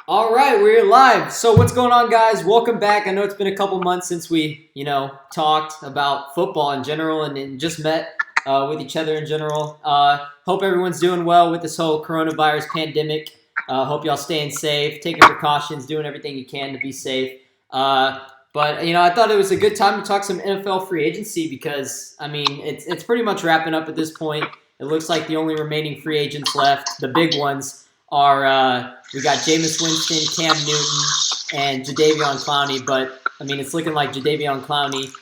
All right, we're live. So what's going on, guys? Welcome back. I know it's been a couple months since we, talked about football in general and just met with each other in general. Hope everyone's doing well with this whole coronavirus pandemic. Hope y'all staying safe, taking precautions, doing everything you can to be safe. But I thought it was a good time to talk some NFL free agency because it's pretty much wrapping up at this point. It looks like the only remaining free agents left, the big ones, are we got Jameis Winston, Cam Newton, and Jadeveon Clowney. But it's looking like Jadeveon Clowney,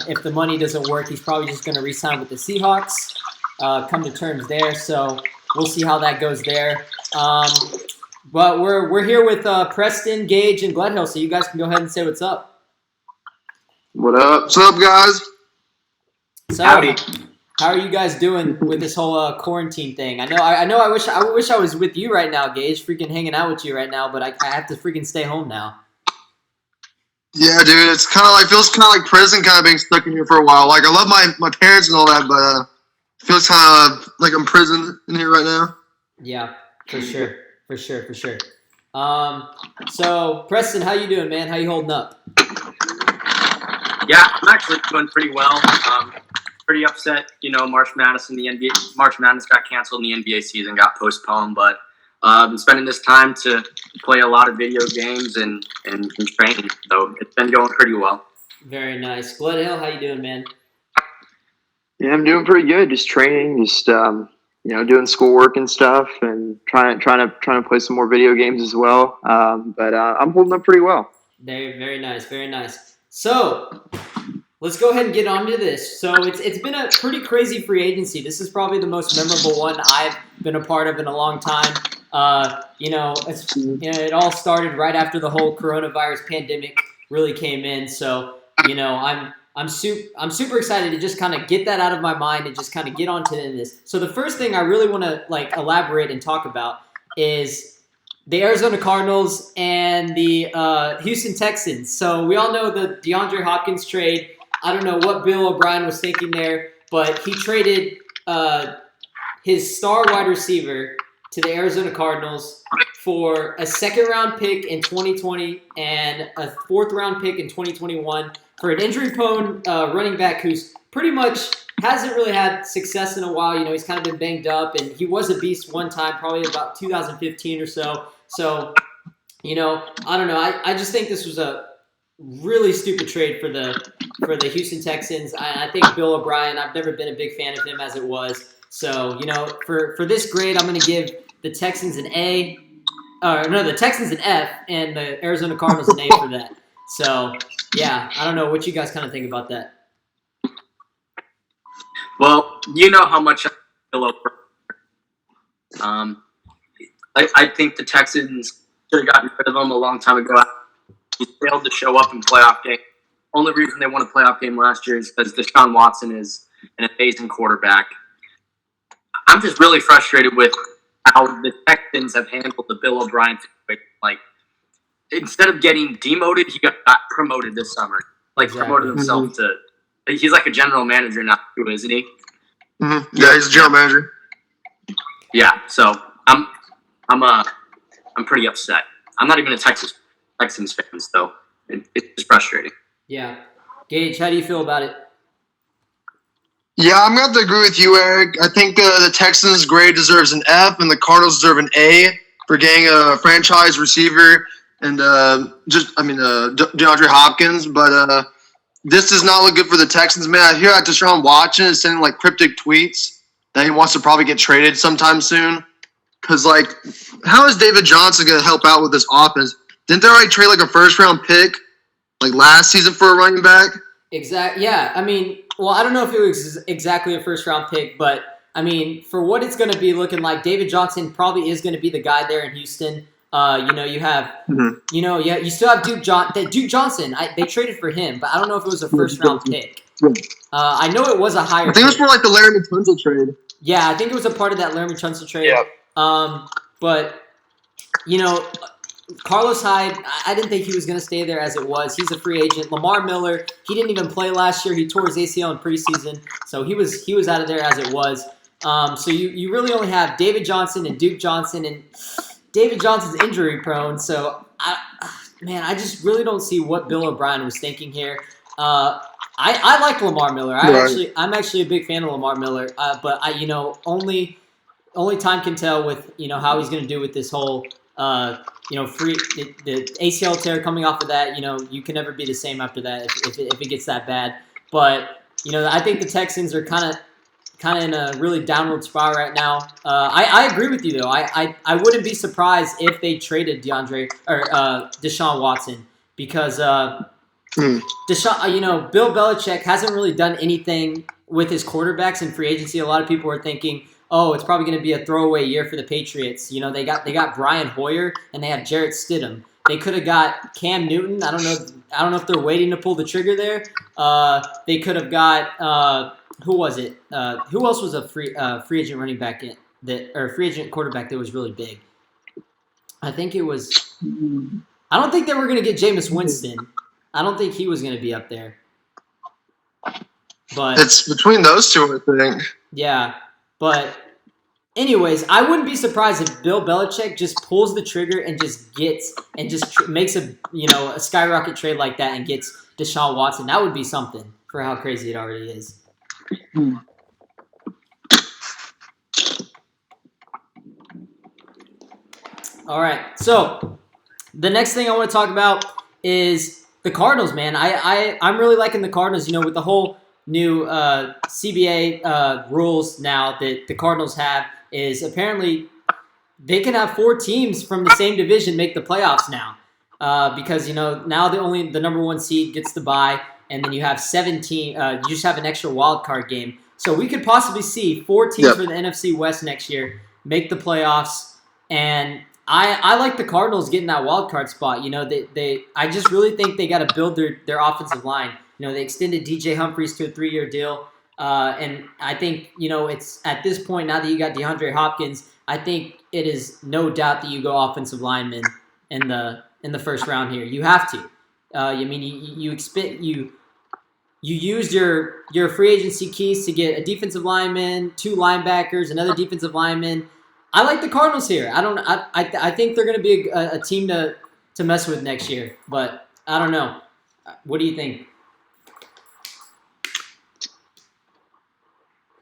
if the money doesn't work, he's probably just going to re-sign with the Seahawks. Come to terms there. So we'll see how that goes there. But we're here with Preston, Gage, and Gledhill, so you guys can go ahead and say what's up. What up? What's up, guys? So, howdy. How are you guys doing with this whole quarantine thing? I know. I wish I was with you right now, Gage, freaking hanging out with you right now, but I have to freaking stay home now. Yeah, dude, it's feels kind of like prison, kind of being stuck in here for a while. Like I love my parents and all that, but it feels kind of like I'm imprisoned in here right now. Yeah, for sure. So Preston, how you doing, man? How you holding up? Yeah, I'm actually doing pretty well. Pretty upset, March Madness got canceled and the NBA season got postponed, but I've been spending this time to play a lot of video games and training, so it's been going pretty well. Very nice. Gledhill, how you doing, man? Yeah, I'm doing pretty good. Just training, doing schoolwork and stuff, and trying to play some more video games as well. But I'm holding up pretty well. Very, very nice, very nice. So let's go ahead and get on to this. So it's been a pretty crazy free agency. This is probably the most memorable one I've been a part of in a long time. It all started right after the whole coronavirus pandemic really came in. So I'm super excited to just kind of get that out of my mind and just kind of get onto this. So the first thing I really want to elaborate and talk about is the Arizona Cardinals and the Houston Texans. So we all know the DeAndre Hopkins trade. I don't know what Bill O'Brien was thinking there, but he traded his star wide receiver to the Arizona Cardinals for a second-round pick in 2020 and a fourth-round pick in 2021 for an injury-prone running back who's pretty much hasn't really had success in a while. He's kind of been banged up, and he was a beast one time, probably about 2015 or so. So, I don't know. I just think this was a really stupid trade for the Houston Texans. I think Bill O'Brien, I've never been a big fan of him as it was. So, for this grade, I'm going to give the Texans an A. The Texans an F, and the Arizona Cardinals an A for that. So, yeah, I don't know what you guys kind of think about that. Well, you know how much I feel over. I think the Texans should have gotten rid of him a long time ago. He failed to show up in playoff game. Only reason they won a playoff game last year is because Deshaun Watson is an amazing quarterback. I'm just really frustrated with how the Texans have handled the Bill O'Brien situation. Like, instead of getting demoted, he got promoted this summer. Exactly. Promoted himself to. He's like a general manager now, too, isn't he? Mm-hmm. Yeah, he's a general manager. Yeah, so I'm pretty upset. I'm not even a Texans fan, so it's frustrating. Yeah. Gage, how do you feel about it? Yeah, I'm going to have to agree with you, Eric. I think the Texans' grade deserves an F, and the Cardinals deserve an A for getting a franchise receiver and DeAndre Hopkins. But this does not look good for the Texans, man. I hear that Deshaun Watson is sending cryptic tweets that he wants to probably get traded sometime soon. Because how is David Johnson going to help out with this offense? Didn't they already trade a first-round pick last season for a running back? Exactly. Yeah. Well, I don't know if it was exactly a first-round pick, but for what it's going to be looking like, David Johnson probably is going to be the guy there in Houston. You have, you still have Duke Johnson. They traded for him, but I don't know if it was a first-round pick. I know it was a higher. I think it was for the Laremy Tunsil trade. Yeah, I think it was a part of that Laremy Tunsil trade. Yeah. But Carlos Hyde, I didn't think he was going to stay there as it was. He's a free agent. Lamar Miller, he didn't even play last year. He tore his ACL in preseason, so he was out of there as it was. So you really only have David Johnson and Duke Johnson, and David Johnson's injury prone, so I just really don't see what Bill O'Brien was thinking here. I like Lamar Miller. I'm actually a big fan of Lamar Miller. But only time can tell with how he's going to do with this whole the ACL tear coming off of that. You can never be the same after that if it gets that bad. But I think the Texans are kind of in a really downward spiral right now. I agree with you though. I wouldn't be surprised if they traded Deshaun Watson because Deshaun, Bill Belichick hasn't really done anything with his quarterbacks in free agency. A lot of people are thinking, oh, it's probably going to be a throwaway year for the Patriots. They got Brian Hoyer and they have Jarrett Stidham. They could have got Cam Newton. I don't know if they're waiting to pull the trigger there. They could have got who was it? Who else was a free agent running back free agent quarterback that was really big? I think it was. I don't think they were going to get Jameis Winston. I don't think he was going to be up there. But it's between those two, I think. Yeah, but anyways, I wouldn't be surprised if Bill Belichick just pulls the trigger and just makes a skyrocket trade like that and gets Deshaun Watson. That would be something for how crazy it already is. All right, so the next thing I want to talk about is the Cardinals, man. I'm really liking the Cardinals, with the whole new CBA rules now that the Cardinals have is apparently they can have 4 teams from the same division make the playoffs now because, now the number 1 seed gets the bye and then you have 17. You just have an extra wild card game. So we could possibly see 4 teams for the NFC West next year make the playoffs. And I like the Cardinals getting that wild card spot. I just really think they got to build their offensive line. They extended DJ Humphries to a 3-year deal. And I think, it's at this point, now that you got DeAndre Hopkins, I think it is no doubt that you go offensive lineman in the first round here. You have to. You used your free agency keys to get a defensive lineman, 2 linebackers, another defensive lineman. I like the Cardinals here. I think they're going to be a team to mess with next year, but I don't know. What do you think?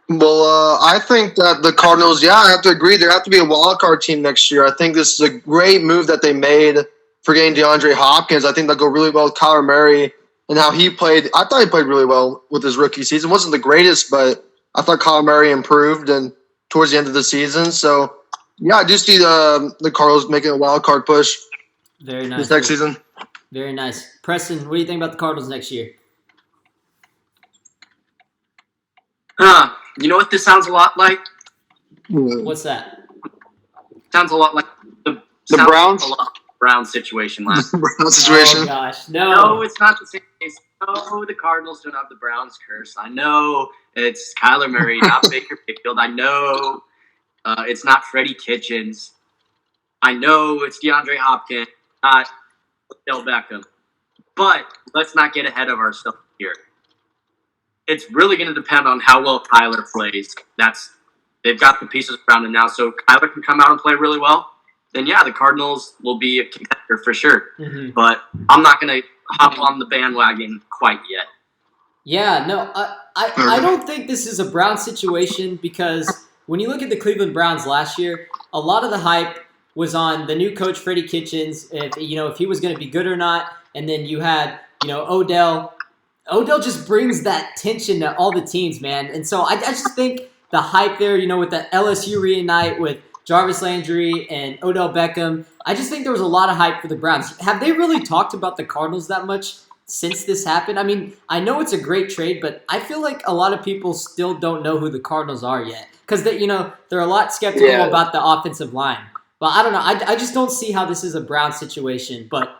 Well, I think that the Cardinals, I have to agree. There have to be a wild card team next year. I think this is a great move that they made for getting DeAndre Hopkins. I think they'll go really well with Kyler Murray and how he played. I thought he played really well with his rookie season. Wasn't the greatest, but I thought Kyler Murray improved and towards the end of the season. So, I do see the Cardinals making a wild card push. Very nice. This next season. Very nice. Preston, what do you think about the Cardinals next year? You know what this sounds a lot like? What's that? Sounds a lot like the Browns? Browns situation last year. Browns situation. Oh, gosh. No. No, it's not the same case. No, the Cardinals don't have the Browns curse. I know it's Kyler Murray, not Baker Mayfield. I know it's not Freddie Kitchens. I know it's DeAndre Hopkins, not Odell Beckham. But let's not get ahead of ourselves here. It's really going to depend on how well Kyler plays. They've got the pieces around him now, so Kyler can come out and play really well. Then the Cardinals will be a contender for sure. Mm-hmm. But I'm not going to hop on the bandwagon quite yet. Yeah, no, I don't think this is a Brown situation because when you look at the Cleveland Browns last year, a lot of the hype was on the new coach Freddie Kitchens, if he was going to be good or not, and then you had Odell. Odell just brings that tension to all the teams, man. And so I just think the hype there, with the LSU reunite with Jarvis Landry and Odell Beckham, I just think there was a lot of hype for the Browns. Have they really talked about the Cardinals that much since this happened? I mean, I know it's a great trade, but I feel like a lot of people still don't know who the Cardinals are yet because they're a lot skeptical about the offensive line. But I don't know. I just don't see how this is a Brown situation. But,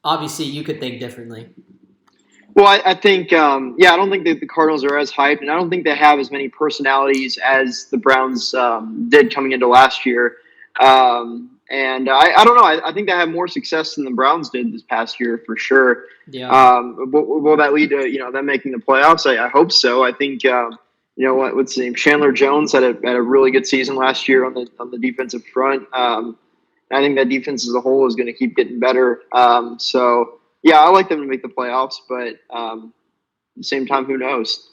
obviously you could think differently. Well, I think, I don't think that the Cardinals are as hyped, and I don't think they have as many personalities as the Browns did coming into last year. And I don't know. I think they have more success than the Browns did this past year for sure. Yeah. Will that lead to them making the playoffs? I hope so. I think what's his name? Chandler Jones had a really good season last year on the defensive front. And I think that defense as a whole is going to keep getting better. So, yeah, I like them to make the playoffs, but at the same time, who knows?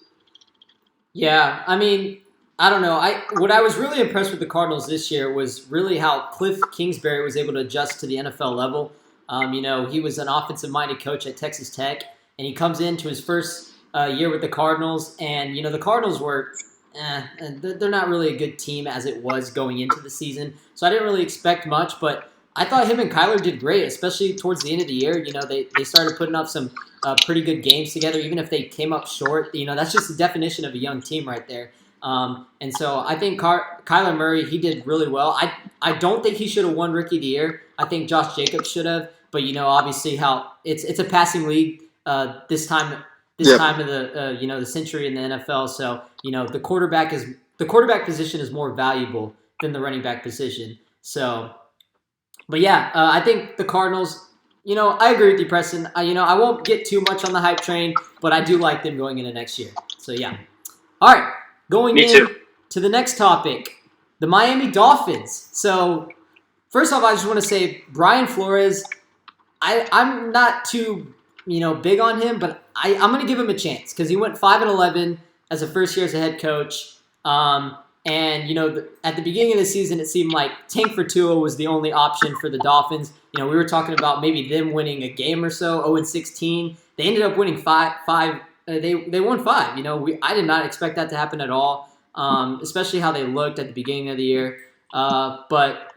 Yeah, I mean, I don't know. What I was really impressed with the Cardinals this year was really how Cliff Kingsbury was able to adjust to the NFL level. He was an offensive-minded coach at Texas Tech, and he comes into his first year with the Cardinals, and the Cardinals were, they're not really a good team as it was going into the season, so I didn't really expect much, but I thought him and Kyler did great, especially towards the end of the year. They started putting up some pretty good games together, even if they came up short. That's just the definition of a young team right there. And so I think Kyler Murray, he did really well. I don't think he should have won Rookie of the Year. I think Josh Jacobs should have. But obviously how it's a passing league this time of the the century in the NFL. So the quarterback position is more valuable than the running back position. So, but yeah, I think the Cardinals. I agree with you, Preston. I won't get too much on the hype train, but I do like them going into next year. So yeah. All right. Going to the next topic, the Miami Dolphins. So, first off, I just want to say Brian Flores, I'm not too, big on him, but I'm going to give him a chance because he went 5-11 as a first year as a head coach. At the beginning of the season, it seemed like tank for Tua was the only option for the Dolphins. We were talking about maybe them winning a game or so, 0-16. They ended up winning five. They won 5. I did not expect that to happen at all, especially how they looked at the beginning of the year. But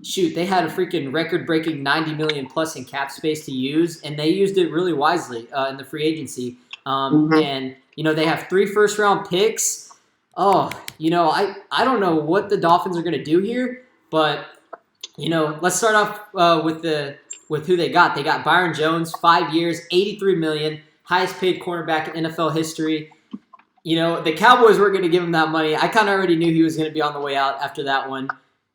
shoot, they had a freaking record-breaking $90 million plus in cap space to use, and they used it really wisely in the free agency. And they have 3 first-round picks. Oh, I don't know what the Dolphins are going to do here, but let's start off with who they got. They got Byron Jones, 5 years, $83 million. Highest paid cornerback in NFL history. The Cowboys weren't going to give him that money. I kind of already knew he was going to be on the way out after that one.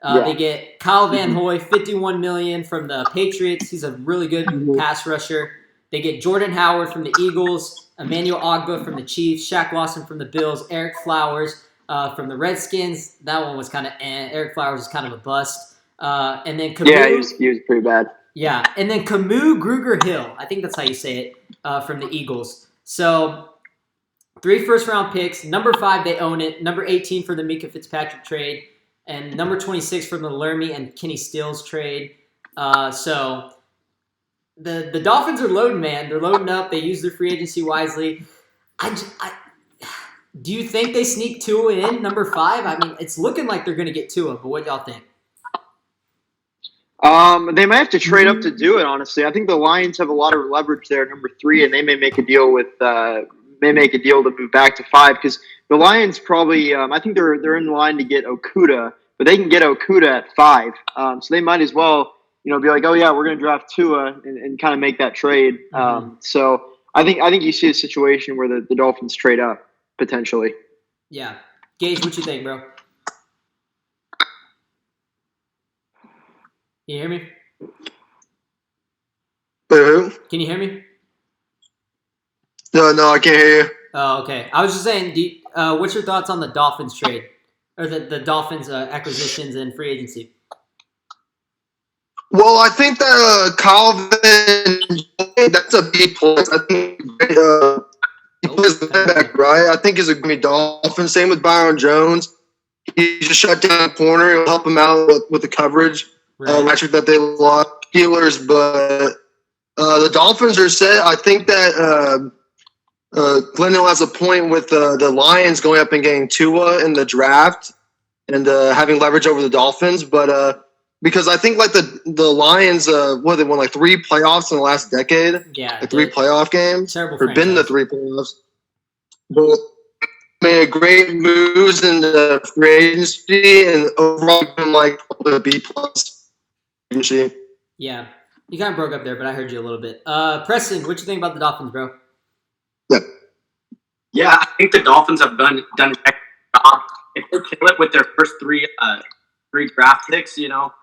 They get Kyle Van Hoy, $51 million from the Patriots. He's a really good pass rusher. They get Jordan Howard from the Eagles, Emmanuel Ogbah from the Chiefs, Shaq Lawson from the Bills, Eric Flowers from the Redskins. That one was kind of Eric Flowers is kind of a bust. And then Camus, he was pretty bad. Yeah, and then Camus Grugier-Hill, I think that's how you say it, from the Eagles. So 3 first-round picks. Number 5, they own it. Number 18 for the Mika Fitzpatrick trade. And number 26 for the Lermy and Kenny Stills trade. So the Dolphins are loading, man. They're loading up. They use their free agency wisely. Do you think they sneak Tua in, number 5? I mean, it's looking like they're going to get Tua, but what y'all think? They might have to trade up to do it, honestly. I think the Lions have a lot of leverage there, number 3, and they may make a deal to move back to 5 because the Lions probably, I think they're in line to get Okudah, but they can get Okudah at 5. So they might as well, be like, oh yeah, we're going to draft Tua and kind of make that trade. So I think you see a situation where the Dolphins trade up potentially. Yeah. Gage, what you think, bro? Can you hear me? Who? Can you hear me? No, I can't hear you. Oh, okay. I was just saying, what's your thoughts on the Dolphins trade? Or the Dolphins acquisitions and free agency? Well, I think that Calvin, that's a B plus. I think he plays the back, right? I think he's a good Dolphin. Same with Byron Jones. He just shut down the corner. He'll help him out with the coverage. Right. Metric that they lost Steelers, but the Dolphins are set. I think that Glendale has a point with the Lions going up and getting Tua in the draft and having leverage over the Dolphins, but because I think like the Lions, they won like 3 playoffs in the last decade. Yeah, like 3 playoff games. Terrible. Or been the 3 playoffs. But made a great moves in the free agency and overall been like the B plus. Yeah, you kind of broke up there, but I heard you a little bit. Preston, what you think about the Dolphins, bro? Yeah, I think the Dolphins have done an excellent job. If they kill it with their first 3 draft picks, they'll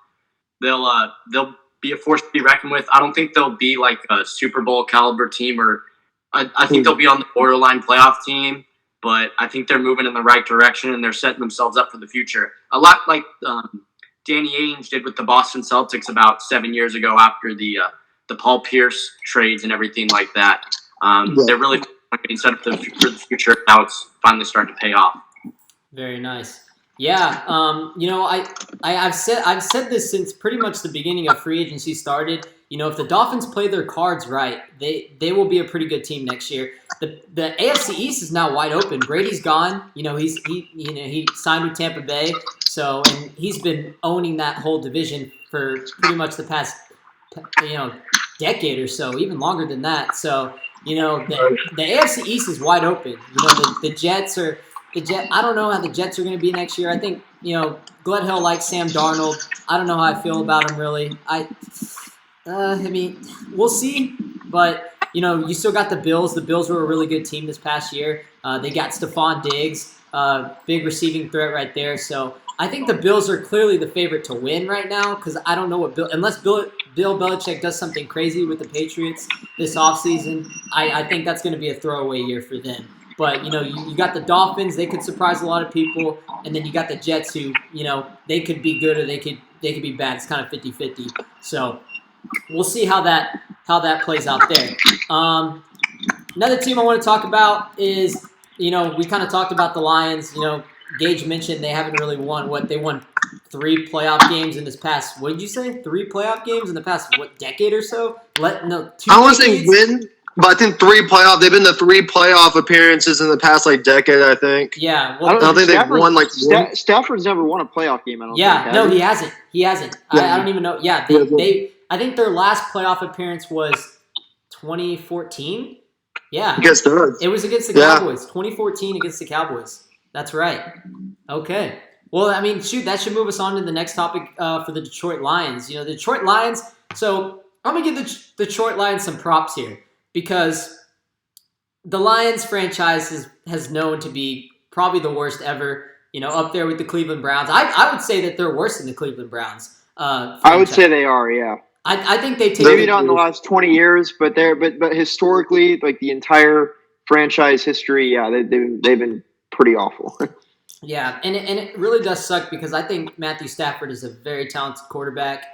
be a force to be reckoned with. I don't think they'll be like a Super Bowl caliber team, or I think they'll be on the borderline playoff team. But I think they're moving in the right direction and they're setting themselves up for the future. A lot like Danny Ainge did with the Boston Celtics about 7 years ago after the Paul Pierce trades and everything like that. They're really getting set up for the future. Now it's finally starting to pay off. Very nice. Yeah, I've said this since pretty much the beginning of free agency started. If the Dolphins play their cards right, they will be a pretty good team next year. The AFC East is now wide open. Brady's gone. He signed with Tampa Bay, and he's been owning that whole division for pretty much the past decade or so, even longer than that. So the AFC East is wide open. The Jets are. I don't know how the Jets are going to be next year. I think, Gledhill likes Sam Darnold. I don't know how I feel about him, really. I mean, we'll see. But, you still got the Bills. The Bills were a really good team this past year. They got Stephon Diggs, big receiving threat right there. So I think the Bills are clearly the favorite to win right now because I don't know unless Bill Belichick does something crazy with the Patriots this offseason, I think that's going to be a throwaway year for them. But, you got the Dolphins. They could surprise a lot of people. And then you got the Jets who, they could be good or they could be bad. It's kind of 50-50. So we'll see how that plays out there. Another team I want to talk about is, we kind of talked about the Lions. Gage mentioned they haven't really won. They won 3 playoff games in this past, what did you say? 3 playoff games in the past, decade or so? 2 I want to say win. But I think 3 playoff. They've been to 3 playoff appearances in the past decade. I think. Yeah, well, I don't think they've won one. Stafford's never won a playoff game. I don't. Yeah, think, he hasn't. He hasn't. Yeah. I don't even know. Yeah, they. I think their last playoff appearance was 2014. Yeah, against us. It was against the Cowboys. 2014 against the Cowboys. That's right. Okay. Well, I mean, shoot, that should move us on to the next topic for the Detroit Lions. The Detroit Lions. So I'm gonna give the Detroit Lions some props here. Because the Lions franchise has known to be probably the worst ever, up there with the Cleveland Browns. I would say that they're worse than the Cleveland Browns. I would say they are, yeah. I think they take maybe not in the last 20 years, but historically, the entire franchise history, yeah, they've been pretty awful. Yeah, and it really does suck because I think Matthew Stafford is a very talented quarterback.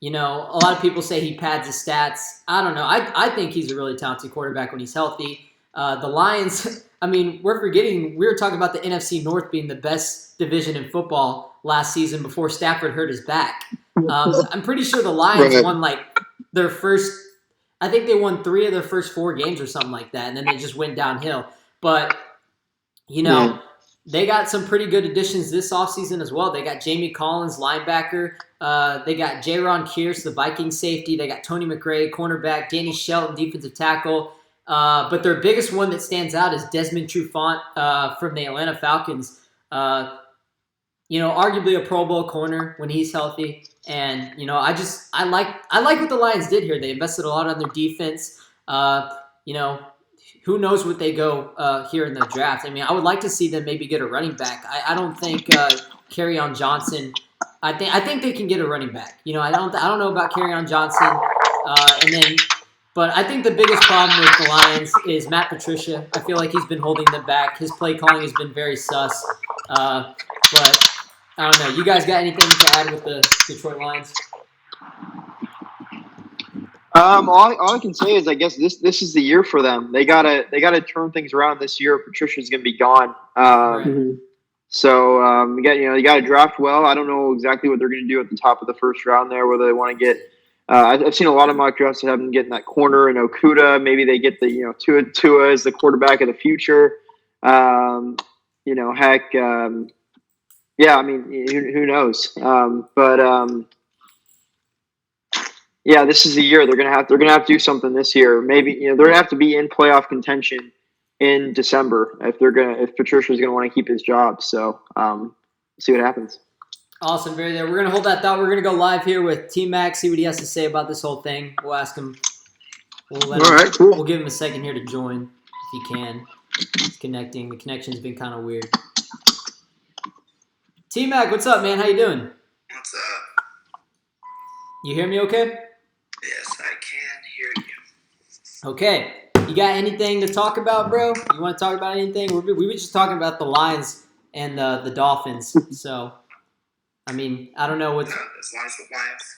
A lot of people say he pads his stats. I don't know. I think he's a really talented quarterback when he's healthy. The Lions, I mean, we're forgetting, we were talking about the NFC North being the best division in football last season before Stafford hurt his back. I'm pretty sure the Lions won their first, I think they won 3 of their first 4 games or something like that, and then they just went downhill. But, they got some pretty good additions this offseason as well. They got Jamie Collins, linebacker. They got Jaron Kearse, the Vikings safety. They got Tony McRae, cornerback. Danny Shelton, defensive tackle. But their biggest one that stands out is Desmond Trufant from the Atlanta Falcons. Arguably a Pro Bowl corner when he's healthy. And, I like what the Lions did here. They invested a lot on their defense. Who knows what they go here in the draft. I mean, I would like to see them maybe get a running back. I don't think Kerryon Johnson. I think they can get a running back. I don't know about Kerryon Johnson. But I think the biggest problem with the Lions is Matt Patricia. I feel like he's been holding them back. His play calling has been very sus. But I don't know. You guys got anything to add with the Detroit Lions? All I can say is I guess this is the year for them. They gotta turn things around this year. Patricia's gonna be gone. So you gotta draft well. I don't know exactly what they're gonna do at the top of the first round there. Whether they want to get, I've seen a lot of mock drafts that have them getting that corner and Okuda. Maybe they get the Tua as the quarterback of the future. Yeah. I mean, who knows? Yeah, this is the year they're gonna have to do something this year. Maybe they're gonna have to be in playoff contention in December if Patricia's gonna want to keep his job. So see what happens. Awesome, very there. We're gonna hold that thought. We're gonna go live here with T Mac, see what he has to say about this whole thing. We'll ask him. Cool. We'll give him a second here to join if he can. He's connecting. The connection's been kind of weird. T Mac, what's up, man? How you doing? What's up? You hear me okay? Yes, I can hear you. Okay. You got anything to talk about, bro? You want to talk about anything? We were just talking about the Lions and the Dolphins. So I mean, I don't know what's. As long as the Lions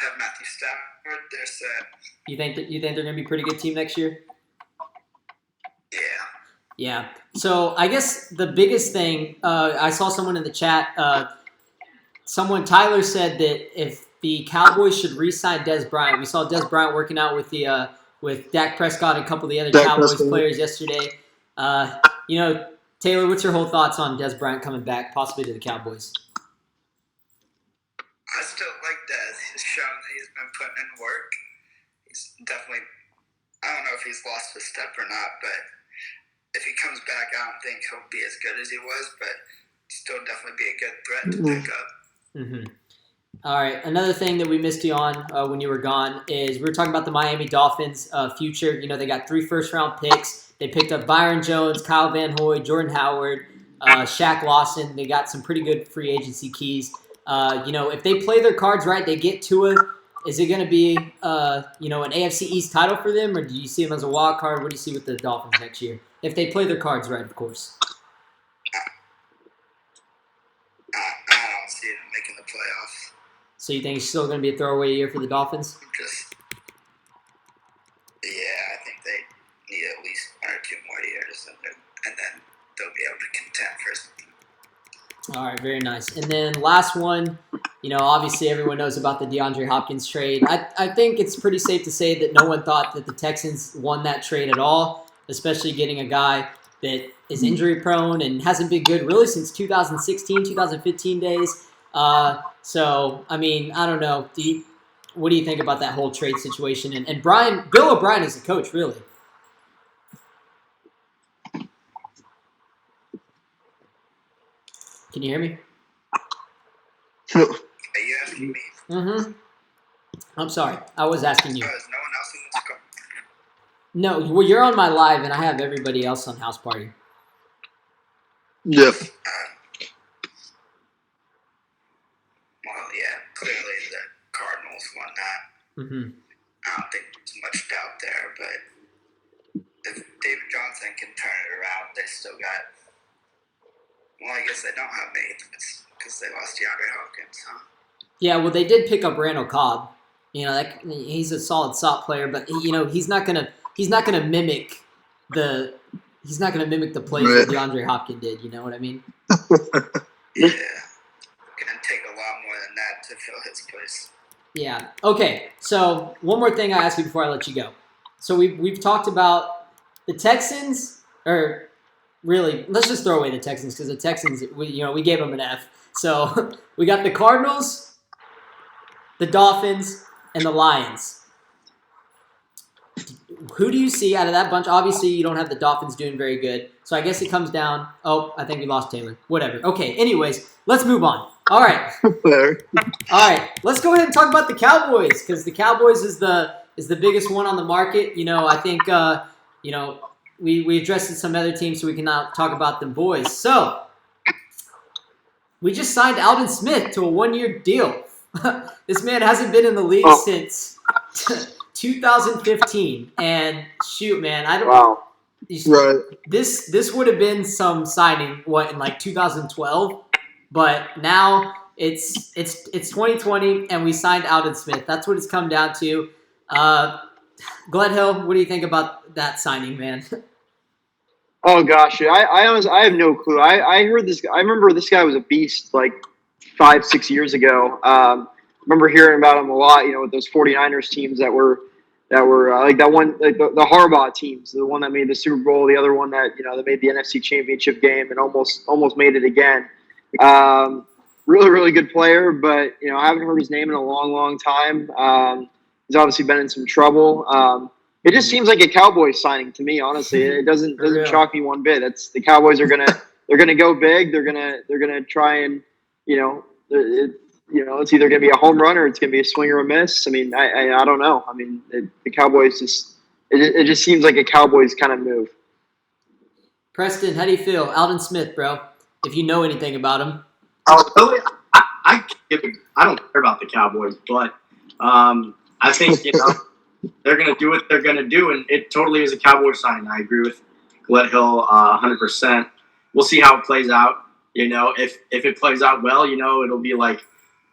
have Matthew Stafford, they're set. You think they're going to be a pretty good team next year? Yeah. Yeah. So I guess the biggest thing I saw someone in the chat. Tyler said that if the Cowboys should re-sign Dez Bryant, we saw Dez Bryant working out with the with Dak Prescott and a couple of the other Cowboys players yesterday. Taylor, what's your whole thoughts on Dez Bryant coming back, possibly to the Cowboys? I still like Dez. He's shown that he's been putting in work. He's definitely, I don't know if he's lost his step or not, but if he comes back, I don't think he'll be as good as he was, but still definitely be a good threat to pick up. Mm-hmm. All right. Another thing that we missed you on when you were gone is we were talking about the Miami Dolphins' future. They got 3 first-round picks. They picked up Byron Jones, Kyle Van Noy, Jordan Howard, Shaq Lawson. They got some pretty good free agency keys. If they play their cards right, they get Tua. Is it going to be, an AFC East title for them, or do you see them as a wild card? What do you see with the Dolphins next year? If they play their cards right, of course. I don't see them making the playoffs. So you think it's still going to be a throwaway year for the Dolphins? I think they need at least 1 or 2 more years, and then they'll be able to contend for something. All right, very nice. And then last one, obviously everyone knows about the DeAndre Hopkins trade. I think it's pretty safe to say that no one thought that the Texans won that trade at all, especially getting a guy that is injury prone and hasn't been good really since 2016, 2015 days. So, I mean, I don't know. What do you think about that whole trade situation? And Bill O'Brien is the coach, really. Can you hear me? Are you asking me? Mm-hmm. I'm sorry. I was asking you. Is no one else in this call? No, well, you're on my live, and I have everybody else on House Party. Yep. Clearly the Cardinals won that. Mm-hmm. I don't think there's much doubt there, but if David Johnson can turn it around, they still got. Well, I guess they don't have many because they lost DeAndre Hopkins, huh? Yeah, well, they did pick up Randall Cobb. He's a solid slot player, but he's not gonna mimic the plays that DeAndre Hopkins did. You know what I mean? Yeah. Gonna take a lot more than that to fill his place. Yeah. Okay. So one more thing I ask you before I let you go. So we've talked about the Texans, or really, let's just throw away the Texans because the Texans, we gave them an F. So we got the Cardinals, the Dolphins, and the Lions. Who do you see out of that bunch? Obviously, you don't have the Dolphins doing very good. So I guess it comes down. Oh, I think we lost Taylor. Whatever. Okay. Anyways, let's move on. All right. All right. Let's go ahead and talk about the Cowboys because the Cowboys is the biggest one on the market. I think we addressed some other teams, so we can now talk about them boys. So we just signed Alden Smith to a 1-year deal. This man hasn't been in the league since 2015, and shoot, man, I don't. Wow. Right. This would have been some signing in like 2012, but now it's 2020, and we signed Alden Smith. That's what it's come down to. Gledhill, what do you think about that signing, man? Oh gosh, I honestly I have no clue. I heard this. I remember this guy was a beast like 5-6 years ago. Remember hearing about him a lot. With those 49ers teams that were like that one, like the Harbaugh teams, the one that made the Super Bowl, the other one that that made the NFC Championship game and almost made it again. Really, really good player, but I haven't heard his name in a long time. He's obviously been in some trouble. It just seems like a Cowboys signing to me, honestly. It doesn't shock me one bit. That's the Cowboys are gonna go big. They're gonna try and it's either gonna be a home run or it's gonna be a swing or a miss. I mean, I don't know. I mean, the Cowboys it just seems like a Cowboys kind of move. Preston, how do you feel? Alden Smith, bro. If you know anything about him. Oh, really? I don't care about the Cowboys, but I think they're going to do what they're going to do, and it totally is a Cowboys sign. I agree with Gledhill 100%. We'll see how it plays out. If it plays out well, it'll be like,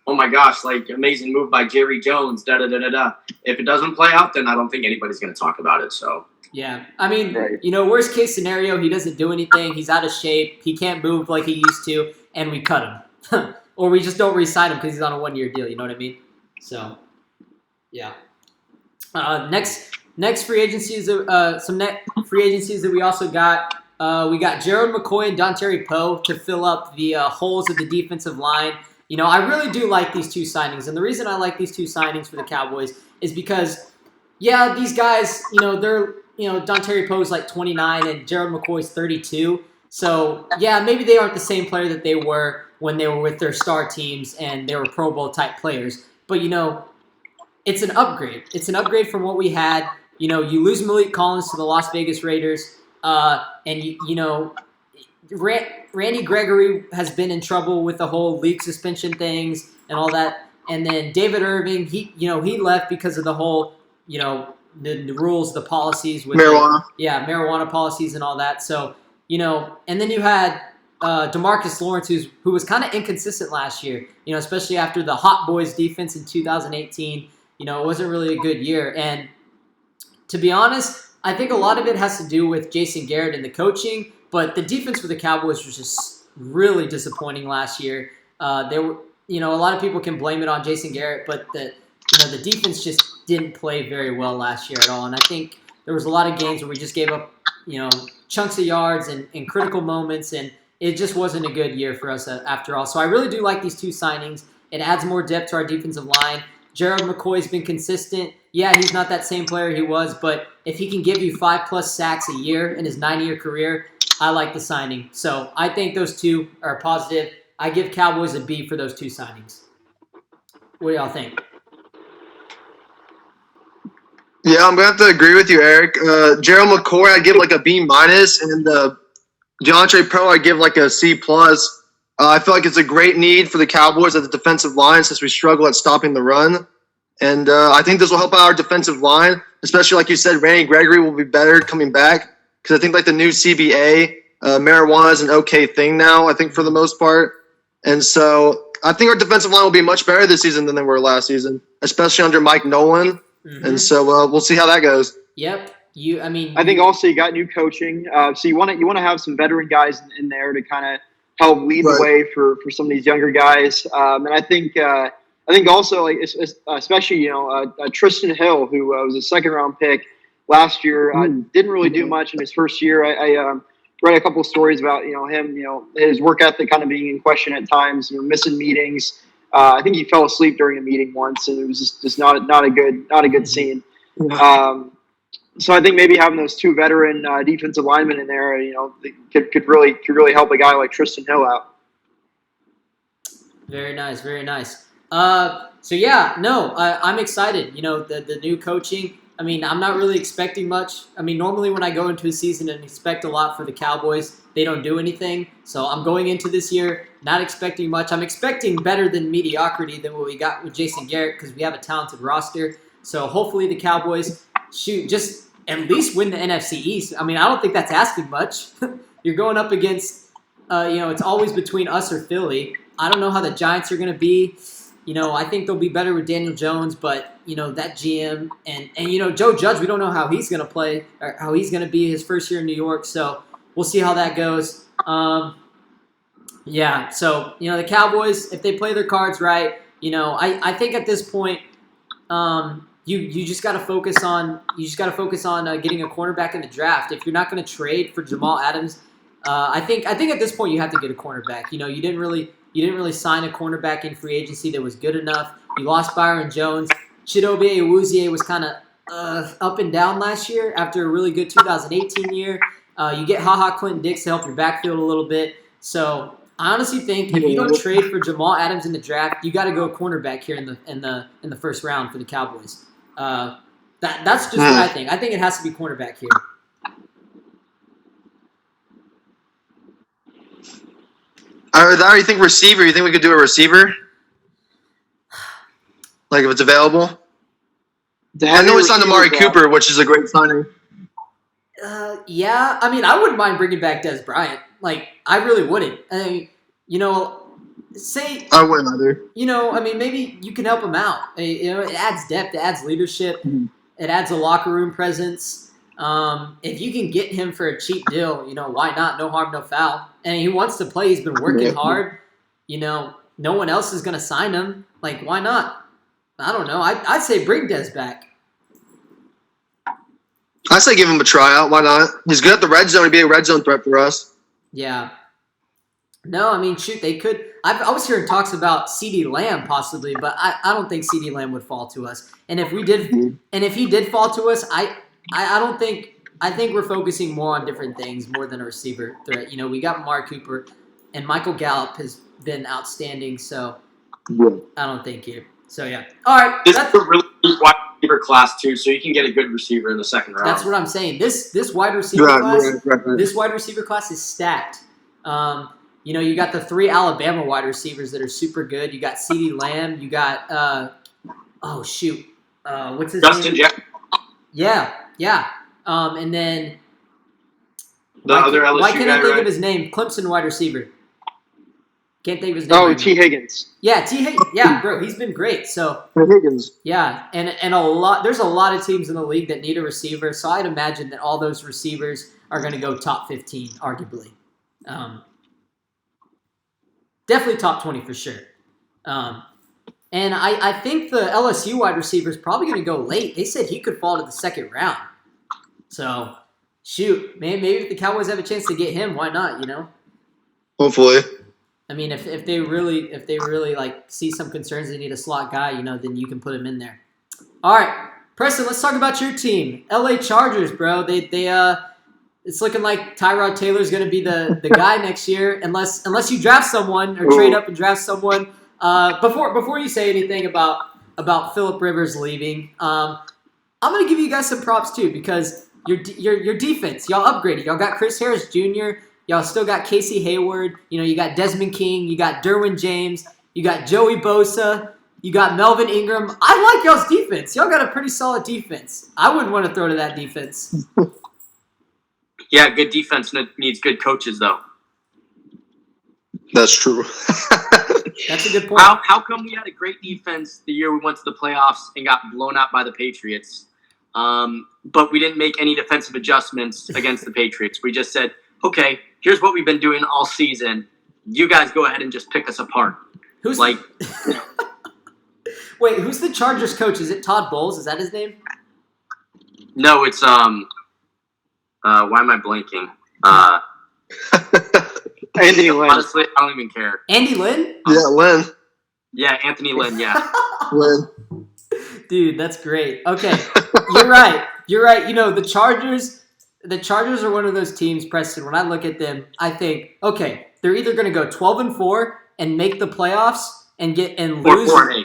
oh my gosh, like amazing move by Jerry Jones, da da da da da. If it doesn't play out, then I don't think anybody's going to talk about it. So Yeah, I mean, Right. worst case scenario, he doesn't do anything. He's out of shape. He can't move like he used to, and we cut him, or we just don't re-sign him because he's on a 1-year deal. You know what I mean? So, yeah. Next free agencies. Some net free agencies that we also got. We got Gerald McCoy and Dontari Poe to fill up the holes of the defensive line. I really do like these two signings, and the reason I like these two signings for the Cowboys is because, yeah, these guys, they're, Dontari Poe's like 29 and Gerald McCoy's 32. So, yeah, maybe they aren't the same player that they were when they were with their star teams and they were Pro Bowl type players. But, it's an upgrade. It's an upgrade from what we had. You lose Malik Collins to the Las Vegas Raiders, and Randy Gregory has been in trouble with the whole league suspension things and all that. And then David Irving, he left because of the whole, the rules, the policies with Marijuana. marijuana policies and all that. So, and then you had DeMarcus Lawrence, who was kind of inconsistent last year, especially after the Hot Boys defense in 2018. It wasn't really a good year. And to be honest, I think a lot of it has to do with Jason Garrett and the coaching, but the defense for the Cowboys was just really disappointing last year. There were, a lot of people can blame it on Jason Garrett, but the defense just didn't play very well last year at all. And I think there was a lot of games where we just gave up, chunks of yards and in critical moments, and it just wasn't a good year for us after all. So I really do like these two signings. It adds more depth to our defensive line. Gerald McCoy's been consistent. Yeah, he's not that same player he was, but if he can give you 5+ sacks a year in his 9-year career, I like the signing. So I think those two are positive. I give Cowboys a B for those two signings. What do y'all think? Yeah, I'm gonna have to agree with you, Eric. Gerald McCoy, I give like a B-, and DeAndre Poe, I give like a C+. I feel like it's a great need for the Cowboys at the defensive line since we struggle at stopping the run. And I think this will help out our defensive line, especially like you said, Randy Gregory will be better coming back because I think like the new CBA, marijuana is an okay thing now, I think for the most part. And so I think our defensive line will be much better this season than they were last season, especially under Mike Nolan. Mm-hmm. And so we'll see how that goes. Yep. I think also you got new coaching, so you want to have some veteran guys in there to kind of help lead the way for some of these younger guys. And I think also like especially Tristan Hill, who was a 2nd-round pick last year, didn't really do much in his first year. I read a couple of stories about him, his work ethic kind of being in question at times, missing meetings. I think he fell asleep during a meeting once, and it was just not a good scene. So I think maybe having those two veteran defensive linemen in there, could really help a guy like Tristan Hill out. Very nice, very nice. I'm excited. The new coaching. I mean, I'm not really expecting much. I mean, normally when I go into a season and expect a lot for the Cowboys, they don't do anything. So I'm going into this year not expecting much. I'm expecting better than mediocrity than what we got with Jason Garrett because we have a talented roster. So hopefully the Cowboys just at least win the NFC East. I mean, I don't think that's asking much. You're going up against, it's always between us or Philly. I don't know how the Giants are going to be. I think they'll be better with Daniel Jones, but, that GM and Joe Judge, we don't know how he's going to play or how he's going to be his first year in New York. So we'll see how that goes. So, the Cowboys, if they play their cards right, I think at this point, you just got to focus on getting a cornerback in the draft. If you're not going to trade for Jamal Adams, I think at this point you have to get a cornerback. You didn't really sign a cornerback in free agency that was good enough. You lost Byron Jones. Chidobe Awuzie was kind of up and down last year after a really good 2018 year. You get Clinton Dix to help your backfield a little bit. So I honestly think if you don't trade for Jamal Adams in the draft, you got to go cornerback here in the first round for the Cowboys. That's just what I think. I think it has to be cornerback here. You think receiver? You think we could do a receiver? Like if it's available? I know we signed Amari Cooper, which is a great signing. Yeah. I mean, I wouldn't mind bringing back Des Bryant. Like, I really wouldn't. I mean, you know, say, I wouldn't either. you know, I mean, maybe you can help him out. You know, it adds depth, it adds leadership, Mhm. it adds a locker room presence. If you can get him for a cheap deal, you know, why not? No harm, no foul. And he wants to play. He's been working Yeah. hard. You know, no one else is going to sign him. Like, why not? I don't know. I'd say bring Dez back. I say give him a tryout. Why not? He's good at the red zone. He'd be a red zone threat for us. Yeah. No, I mean, shoot, they could. I was hearing talks about CeeDee Lamb possibly, but I don't think CeeDee Lamb would fall to us. And if we did, and if he did fall to us, I don't think. I think we're focusing more on different things more than a receiver threat. You know, we got Mark Cooper, and Michael Gallup has been outstanding. So I don't think you. So yeah. All right. This is a really deep wide receiver class too, so you can get a good receiver in the second round. That's what I'm saying. This wide receiver class. This wide receiver class is stacked. You know, you got the 3 Alabama wide receivers that are super good. You got CeeDee Lamb. You got what's his Justin name? Jefferson, Yeah. And then the other LSU why can't guy, I think right? of his name? Clemson wide receiver. Can't think of his name. Oh, right T. now. Higgins. Yeah, T. Higgins. Yeah, bro, he's been great. So Higgins. yeah, and there's a lot of teams in the league that need a receiver. So I'd imagine that all those receivers are going to go top 15, arguably. Definitely top 20 for sure. And I think the LSU wide receiver is probably going to go late. They said he could fall to the second round. So, shoot, maybe if the Cowboys have a chance to get him, why not? You know, Hopefully. I mean, if they really like see some concerns, they need a slot guy. You know, then you can put him in there. All right, Preston, let's talk about your team, LA Chargers, bro. It's looking like Tyrod Taylor's going to be the guy next year, unless you draft someone or trade up and draft someone. Before you say anything about Phillip Rivers leaving, I'm going to give you guys some props too because your defense, y'all upgraded. Y'all got Chris Harris Jr. Y'all still got Casey Hayward. You know, you got Desmond King. You got Derwin James. You got Joey Bosa. You got Melvin Ingram. I like y'all's defense. Y'all got a pretty solid defense. I wouldn't want to throw to that defense. Yeah, good defense needs good coaches though. That's true. That's a good point. How come we had a great defense the year we went to the playoffs and got blown out by the Patriots, but we didn't make any defensive adjustments against the Patriots? We just said, okay, here's what we've been doing all season. You guys go ahead and just pick us apart. Who's Like, Wait, who's the Chargers coach? Is it Todd Bowles? Is that his name? no, it's why am I blanking? Anthony Lynn. Honestly, I don't even care. Andy Lynn? Yeah, Lynn. Yeah, Anthony Lynn. Yeah, Lynn. Dude, that's great. Okay, you're right. You're right. You know, the Chargers are one of those teams, Preston, when I look at them, I think, okay, they're either going to go 12-4 and make the playoffs and lose, 4-4-8.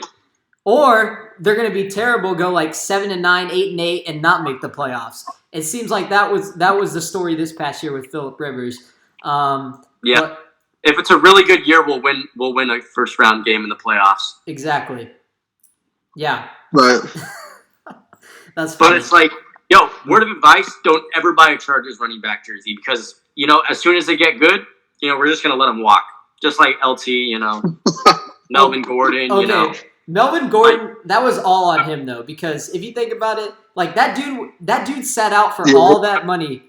or they're going to be terrible, go like 7-9, 8-8, and not make the playoffs. It seems like that was the story this past year with Phillip Rivers. Yeah. But, If it's a really good year, we'll win a first round game in the playoffs. exactly. Yeah, Right. that's But funny. it's like, yo, word of advice: don't ever buy a Chargers running back jersey because as soon as they get good, we're just gonna let them walk, just like LT, Melvin Gordon, Okay. Melvin Gordon, that was all on him though, because if you think about it, like that dude sat out for all that money.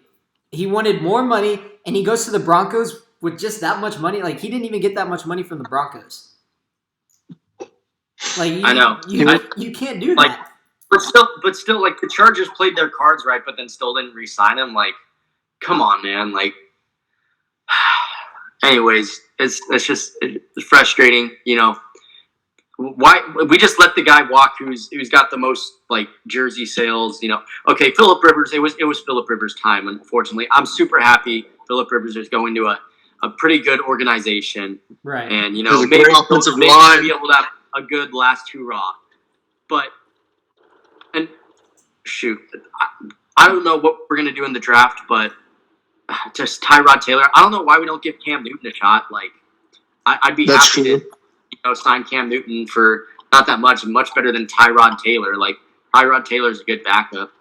He wanted more money, and he goes to the Broncos with just that much money. Like he didn't even get that much money from the Broncos. Like I know. you can't do Like, that. But still, like the Chargers played their cards right, but then still didn't re-sign him. Like, come on, man. Like, anyways, it's frustrating. Why we just let the guy walk who's got the most like jersey sales. Okay, Phillip Rivers. It was Phillip Rivers' time. Unfortunately, I'm super happy Phillip Rivers is going to a pretty good organization, Right. and There's a maybe great offensive maybe line. be able to have a good last hurrah. But and shoot, I don't know what we're gonna do in the draft, but just Tyrod Taylor. I don't know why we don't give Cam Newton a shot. Like, I'd be That's happy to sign Cam Newton for not that much better than Tyrod Taylor. Like, Tyrod Taylor's a good backup.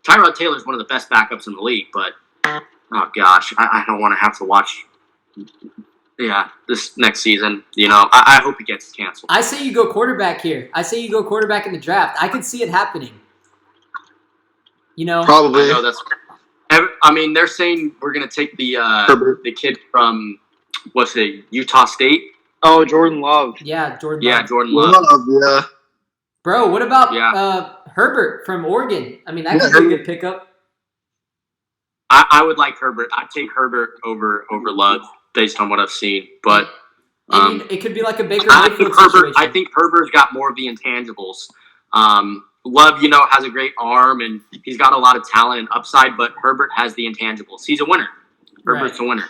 Tyrod Taylor's one of the best backups in the league, but oh gosh, I don't want to have to watch Yeah, this next season, I hope it gets canceled. I say you go quarterback here. I say you go quarterback in the draft. I could see it happening. Probably. I know that's. I mean, they're saying we're gonna take the kid from what's it, Utah State. Oh, Jordan Love. Yeah, Jordan. Yeah, Love. Jordan Love. Yeah. Bro, what about Herbert from Oregon? I mean, that could be a good pickup. I would like Herbert. I'd take Herbert over Love based on what I've seen, but. I mean, it could be like a Baker I Mayfield think Herbert. situation. I think Herbert's got more of the intangibles. Love, has a great arm and he's got a lot of talent and upside, but Herbert has the intangibles. He's a winner. Herbert's a winner.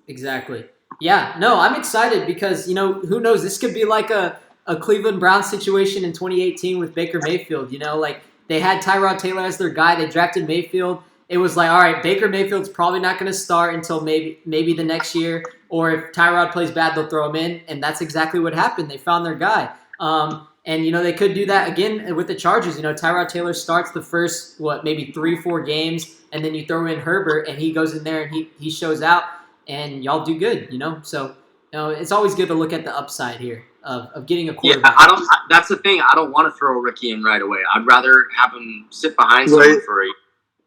Exactly. Yeah. No, I'm excited because who knows? This could be like a Cleveland Browns situation in 2018 with Baker Mayfield. Like they had Tyrod Taylor as their guy. They drafted Mayfield. It was like, all right, Baker Mayfield's probably not going to start until maybe the next year, or if Tyrod plays bad, they'll throw him in, and that's exactly what happened. They found their guy, and they could do that again with the Chargers. Tyrod Taylor starts the first maybe 3-4 games, and then you throw in Herbert, and he goes in there and he shows out, and y'all do good. So it's always good to look at the upside here of getting a quarterback. Yeah, that's the thing. I don't want to throw a rookie in right away. I'd rather have him sit behind someone for a.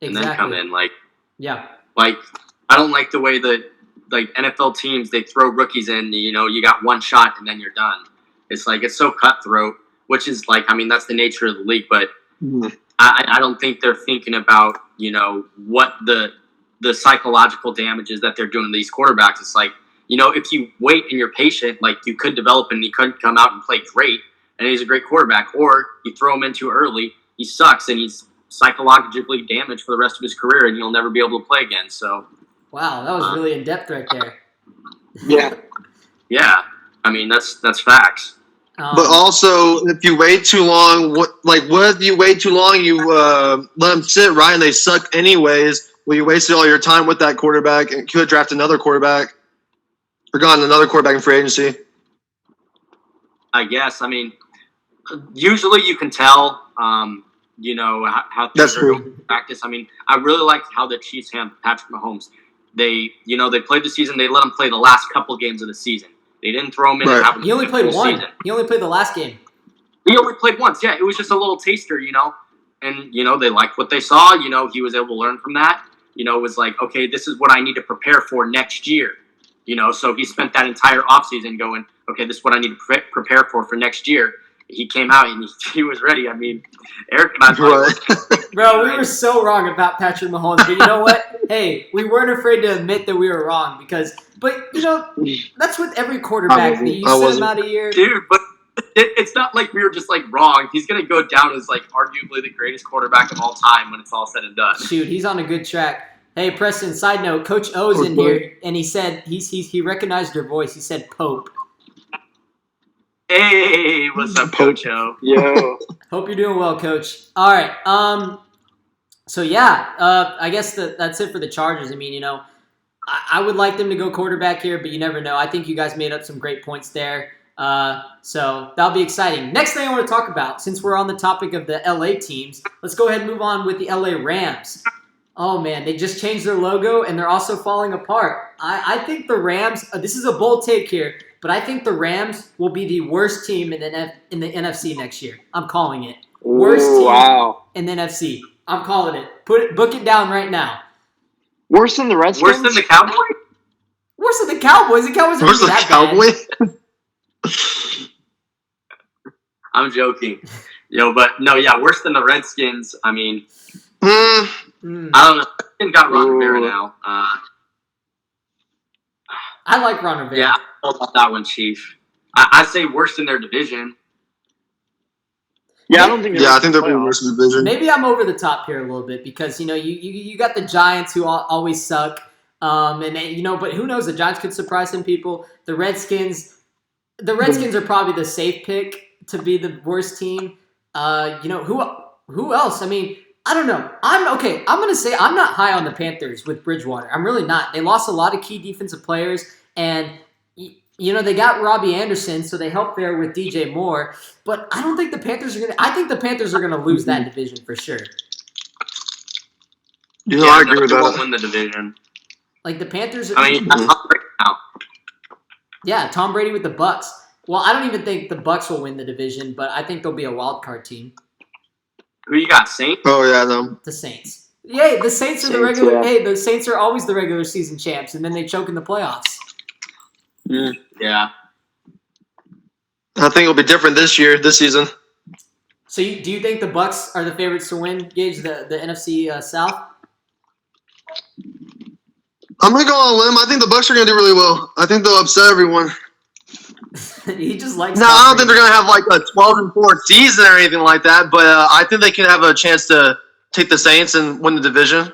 And then come in I don't like the way that NFL teams, they throw rookies in, you got one shot and then you're done. It's it's so cutthroat, which is that's the nature of the league. But I don't think they're thinking about, what the psychological damages that they're doing to these quarterbacks. It's if you wait and you're patient, you could develop and he couldn't come out and play great and he's a great quarterback, or you throw him in too early, he sucks and he's psychologically damaged for the rest of his career and he'll never be able to play again. So wow, that was really in depth right there. Yeah, I mean that's facts. But also, if you wait too long, what if you wait too long, you let them sit, right, and they suck anyways? Well, you wasted all your time with that quarterback and could draft another quarterback or gotten another quarterback in free agency. I guess. I mean, usually you can tell. How things are going in practice. I mean, I really like how the Chiefs handled Patrick Mahomes. They played the season. They let him play the last couple games of the season. They didn't throw him in. Right. And have him He only played one. Season. He only played the last game. He only played once. Yeah, it was just a little taster, And they liked what they saw. He was able to learn from that. It was okay, this is what I need to prepare for next year. So he spent that entire offseason going, okay, this is what I need to prepare for next year. He came out and he was ready. I mean, Eric and I thought, Bro, we were so wrong about Patrick Mahomes. But you know what? Hey, we weren't afraid to admit that we were wrong but that's with every quarterback. You sit him out a year. Dude, but it's not like we were just wrong. He's going to go down as arguably the greatest quarterback of all time when it's all said and done. Shoot, he's on a good track. Hey, Preston, side note, Coach O's in here, and he said he recognized your voice. He said Pope. Hey, what's up, Coach O? Yo. Hope you're doing well, Coach. All right. So yeah, I guess that's it for the Chargers. I mean, I would like them to go quarterback here, but you never know. I think you guys made up some great points there. So that'll be exciting. Next thing I want to talk about, since we're on the topic of the LA teams, let's go ahead and move on with the LA Rams. Oh man, they just changed their logo and they're also falling apart. I think the Rams. This is a bold take here. But I think the Rams will be the worst team in the NFC next year. I'm calling it. Worst team in the NFC. I'm calling it. Book it down right now. Worse than the Redskins? Worse than the Cowboys? Worse than the Cowboys. The Cowboys are Where's the that Cowboys? I'm joking. But no, yeah, worse than the Redskins. I mean, I don't know. Redskins got Ron Rivera now. I like Ron Rivera. Yeah, I don't know about that one, Chief. I say worse in their division. Yeah, I don't think. I think they're pretty worse in the division. Maybe I'm over the top here a little bit because you got the Giants who always suck, but who knows? The Giants could surprise some people. The Redskins are probably the safe pick to be the worst team. Who else? I mean, I don't know. I'm going to say I'm not high on the Panthers with Bridgewater. I'm really not. They lost a lot of key defensive players, and they got Robbie Anderson, so they helped there with DJ Moore. But I don't think the Panthers are going to – I think the Panthers are going to lose that division for sure. I agree with They that. won't win the division. The Panthers – I mean, that's not right now. Yeah, Tom Brady with the Bucks. Well, I don't even think the Bucks will win the division, but I think they'll be a wild card team. Who you got, Saints? Oh yeah, no. The Saints. Yay, the Saints are the Saints, regular. yeah. Hey, the Saints are always the regular season champs, and then they choke in the playoffs. Yeah. I think it'll be different this season. So, do you think the Bucks are the favorites to win, Gage, the NFC South? I'm gonna go on a limb. I think the Bucks are gonna do really well. I think they'll upset everyone. He just likes. No, I don't think they're gonna have like a 12-4 season or anything like that. But I think they can have a chance to take the Saints and win the division.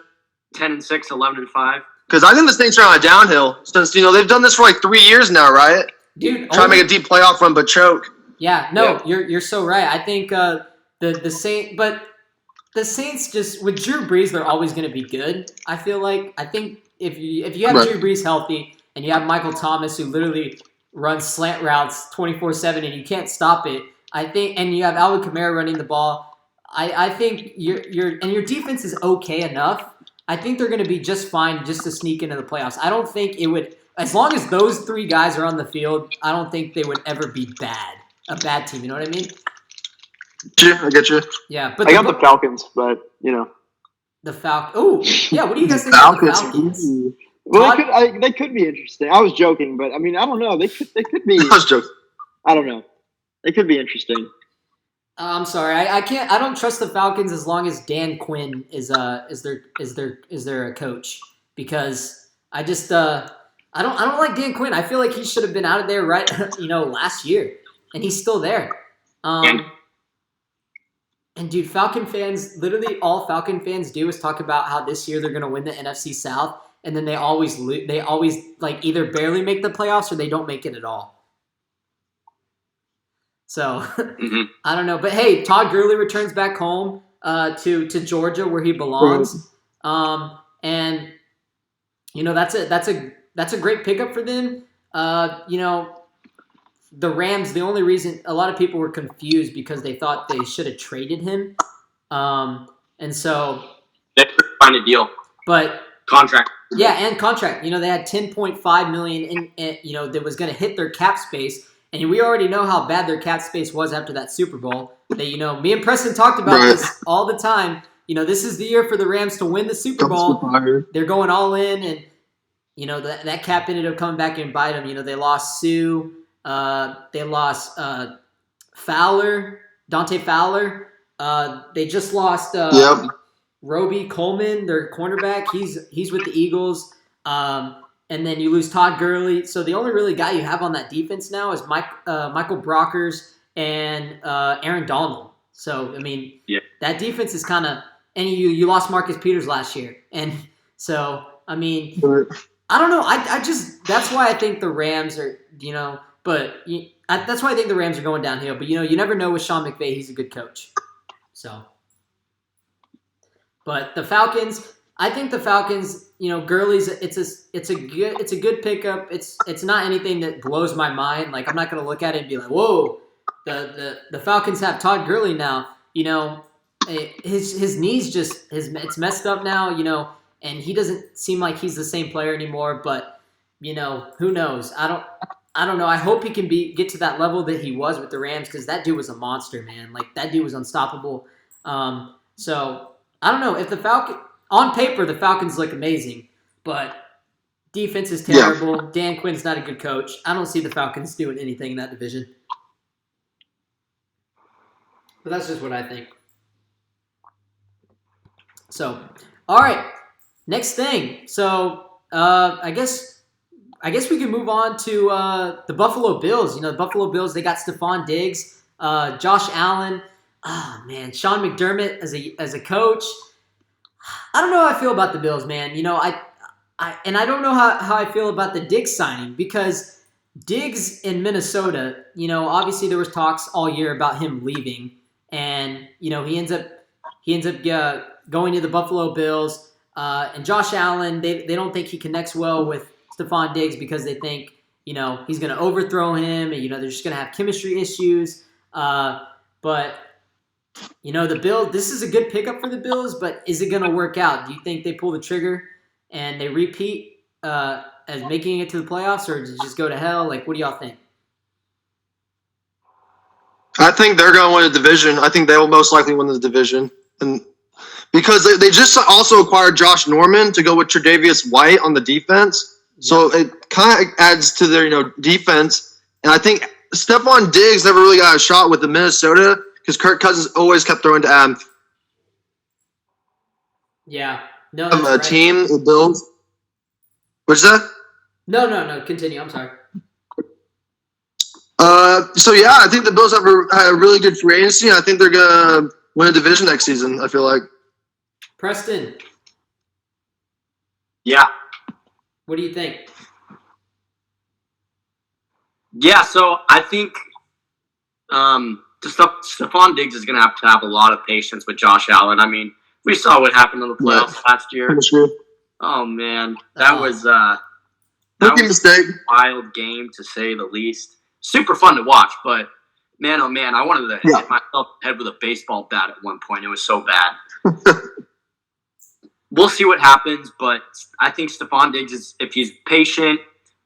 10-6, 11-5. Because I think the Saints are on a downhill since they've done this for like 3 years now, right? Dude, Try to make a deep playoff run, but choke. Yeah, no, Yeah. you're so right. I think the Saints just with Drew Brees, they're always going to be good. I think if you have Right. Drew Brees healthy and you have Michael Thomas who literally runs slant routes 24/7 and you can't stop it. I think, and you have Alvin Kamara running the ball. I think your defense is okay enough. I think they're going to be just fine just to sneak into the playoffs. I don't think it would, as long as those three guys are on the field, I don't think they would ever be a bad team. You know what I mean? Yeah, I get you. Yeah, but I got the Falcons, but the Falcons. Oh, yeah. What do you guys think about the Falcons? Well, Todd? they could be interesting. I was joking, but I mean, I don't know. They could be. I was joking. I don't know. They could be interesting. I'm sorry. I can't. I don't trust the Falcons as long as Dan Quinn is their coach, because I just I don't like Dan Quinn. I feel like he should have been out of there last year, and he's still there. And dude, Falcon fans, literally all Falcon fans do is talk about how this year they're going to win the NFC South, and then they always like either barely make the playoffs or they don't make it at all. So I don't know, but hey, Todd Gurley returns back home to Georgia where he belongs, and that's a great pickup for them. The Rams, the only reason a lot of people were confused because they thought they should have traded him. And so They could find a deal. But Contract. yeah, and contract. They had $10.5 million in that was going to hit their cap space. And we already know how bad their cap space was after that Super Bowl. That, me and Preston talked about this all the time. This is the year for the Rams to win the Super Bowl. They're going all in, and that cap ended up coming back and bite them. They lost Sue. They lost Fowler, Dante Fowler. They just lost Roby Coleman, their cornerback. He's with the Eagles. And then you lose Todd Gurley. So the only really guy you have on that defense now is Michael Brockers and Aaron Donald. So, I mean, that defense is kind of – and you lost Marcus Peters last year. And so, I mean, I don't know. I just – that's why I think the Rams are, that's why I think the Rams are going downhill. But, you never know with Sean McVay. He's a good coach. So, but the Falcons – I think the Falcons, Gurley's it's a good pickup. It's not anything that blows my mind. Like, I'm not going to look at it and be like, whoa, the Falcons have Todd Gurley now. His knees it's messed up now. And he doesn't seem like he's the same player anymore. But who knows? I don't know. I hope he can get to that level that he was with the Rams, because that dude was a monster, man. Like, that dude was unstoppable. So I don't know if the Falcons. On paper, the Falcons look amazing, but defense is terrible. Yeah. Dan Quinn's not a good coach. I don't see the Falcons doing anything in that division. But that's just what I think. So, all right, next thing. So, I guess we can move on to the Buffalo Bills. The Buffalo Bills, they got Stephon Diggs, Josh Allen. Oh man, Sean McDermott as a coach. I don't know how I feel about the Bills, man. I don't know how I feel about the Diggs signing, because Diggs in Minnesota, obviously there was talks all year about him leaving, and he ends up going to the Buffalo Bills. And Josh Allen, they don't think he connects well with Stephon Diggs because they think he's going to overthrow him, and they're just going to have chemistry issues. But the Bills, this is a good pickup for the Bills, but is it going to work out? Do you think they pull the trigger and they repeat as making it to the playoffs, or does it just go to hell? Like, what do y'all think? I think they're going to win a division. I think they will most likely win the division, and because they just also acquired Josh Norman to go with Tre'Davious White on the defense, so it kind of adds to their defense. And I think Stephon Diggs never really got a shot with the Minnesota because Kirk Cousins always kept throwing to Adam. Yeah. No, Of that's a right. team, the Bills. What's that? No. Continue. I'm sorry. So yeah, I think the Bills have a really good free agency. And I think they're gonna win a division next season. I feel like. Preston, Yeah. what do you think? Yeah, so I think Stephon Diggs is going to have a lot of patience with Josh Allen. I mean, we saw what happened in the playoffs last year. Oh, man. That was Rookie mistake. a wild game, to say the least. Super fun to watch, but man, oh, man, I wanted to hit myself in the head with a baseball bat at one point. It was so bad. We'll see what happens, but I think Stephon Diggs, if he's patient,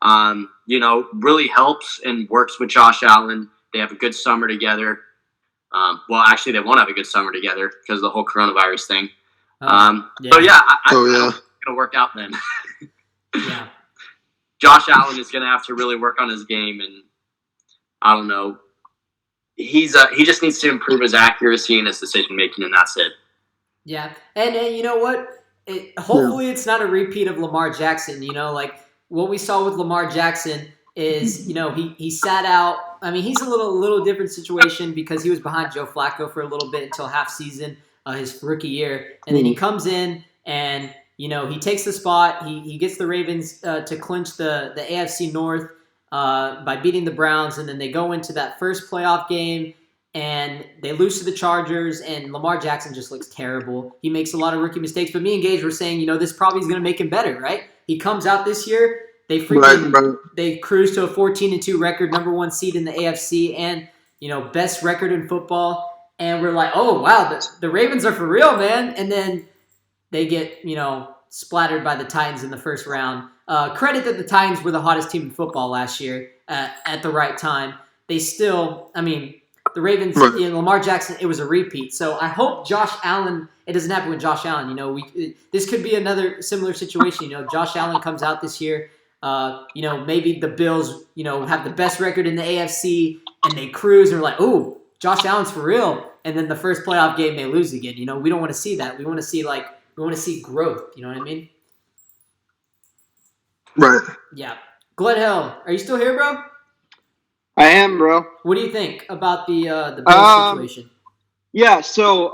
really helps and works with Josh Allen. They have a good summer together. Well, actually, they won't have a good summer together because of the whole coronavirus thing. So, yeah, I think it's going to work out then. Yeah. Josh Allen is going to have to really work on his game, and I don't know. He just needs to improve his accuracy and his decision-making, and that's it. Yeah. And you know what? Hopefully it's not a repeat of Lamar Jackson. Like what we saw with Lamar Jackson is, he sat out. I mean, he's a little different situation because he was behind Joe Flacco for a little bit until half season, his rookie year. And then he comes in and, he takes the spot. He gets the Ravens to clinch the AFC North by beating the Browns. And then they go into that first playoff game and they lose to the Chargers, and Lamar Jackson just looks terrible. He makes a lot of rookie mistakes. But me and Gage were saying, this probably is going to make him better, right? He comes out this year. They they cruise to a 14-2 record, number 1 seed in the AFC, and best record in football. And we're like, oh wow, the Ravens are for real, man. And then they get splattered by the Titans in the first round. Credit that the Titans were the hottest team in football last year at the right time. They still, the Ravens, Lamar Jackson, it was a repeat. So I hope Josh Allen, it doesn't happen with Josh Allen. This could be another similar situation. Josh Allen comes out this year. Maybe the Bills, have the best record in the AFC and they cruise and we're like, oh, Josh Allen's for real. And then the first playoff game they lose again. We don't want to see that. We want to see growth. You know what I mean? Right. Yeah. Glenn Hill, are you still here, bro? I am, bro. What do you think about the Bills situation? Yeah, so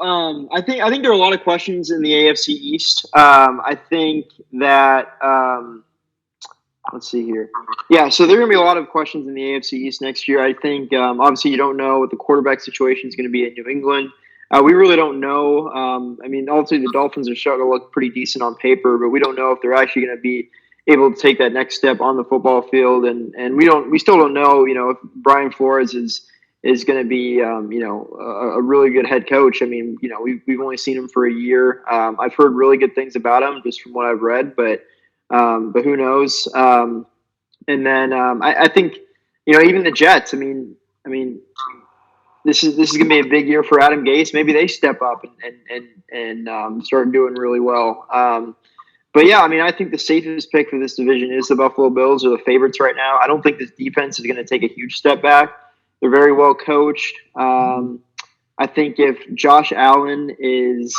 I think there are a lot of questions in the AFC East. I think that let's see here. Yeah, so there are going to be a lot of questions in the AFC East next year. I think obviously you don't know what the quarterback situation is going to be in New England. We really don't know. Obviously the Dolphins are starting to look pretty decent on paper, but we don't know if they're actually going to be able to take that next step on the football field, and we still don't know, if Brian Flores is going to be, a really good head coach. We've only seen him for a year. I've heard really good things about him just from what I've read, but who knows? And then I think, even the Jets. This is going to be a big year for Adam Gase. Maybe they step up and start doing really well. But yeah, I think the safest pick for this division is the Buffalo Bills. Are the favorites right now. I don't think this defense is going to take a huge step back. They're very well coached. I think if Josh Allen is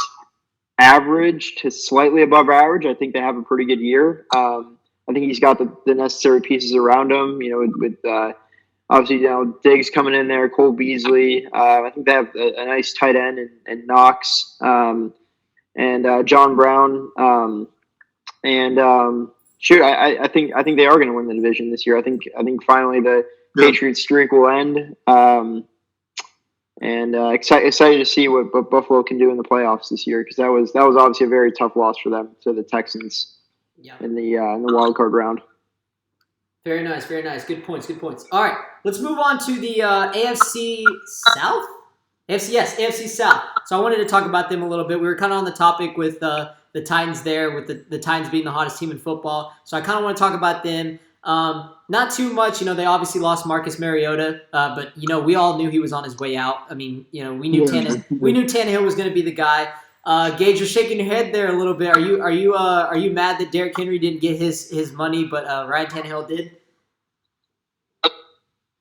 average to slightly above average, I think they have a pretty good year. I think he's got the necessary pieces around him. With obviously Diggs coming in there, Cole Beasley. I think they have a nice tight end and Knox and John Brown. I think they are going to win the division this year. I think finally the Patriots streak will end. Excited to see what Buffalo can do in the playoffs this year, because that was obviously a very tough loss for them to the Texans in the wild card round. Very nice, very nice. Good points. All right, let's move on to the AFC South. AFC South. So I wanted to talk about them a little bit. We were kind of on the topic with the Titans there, with the Titans being the hottest team in football. So I kind of want to talk about them. Not too much. They obviously lost Marcus Mariota, but we all knew he was on his way out. I mean, we knew Tannehill was going to be the guy. Gage, you're shaking your head there a little bit. Are you mad that Derrick Henry didn't get his money, but Ryan Tannehill did?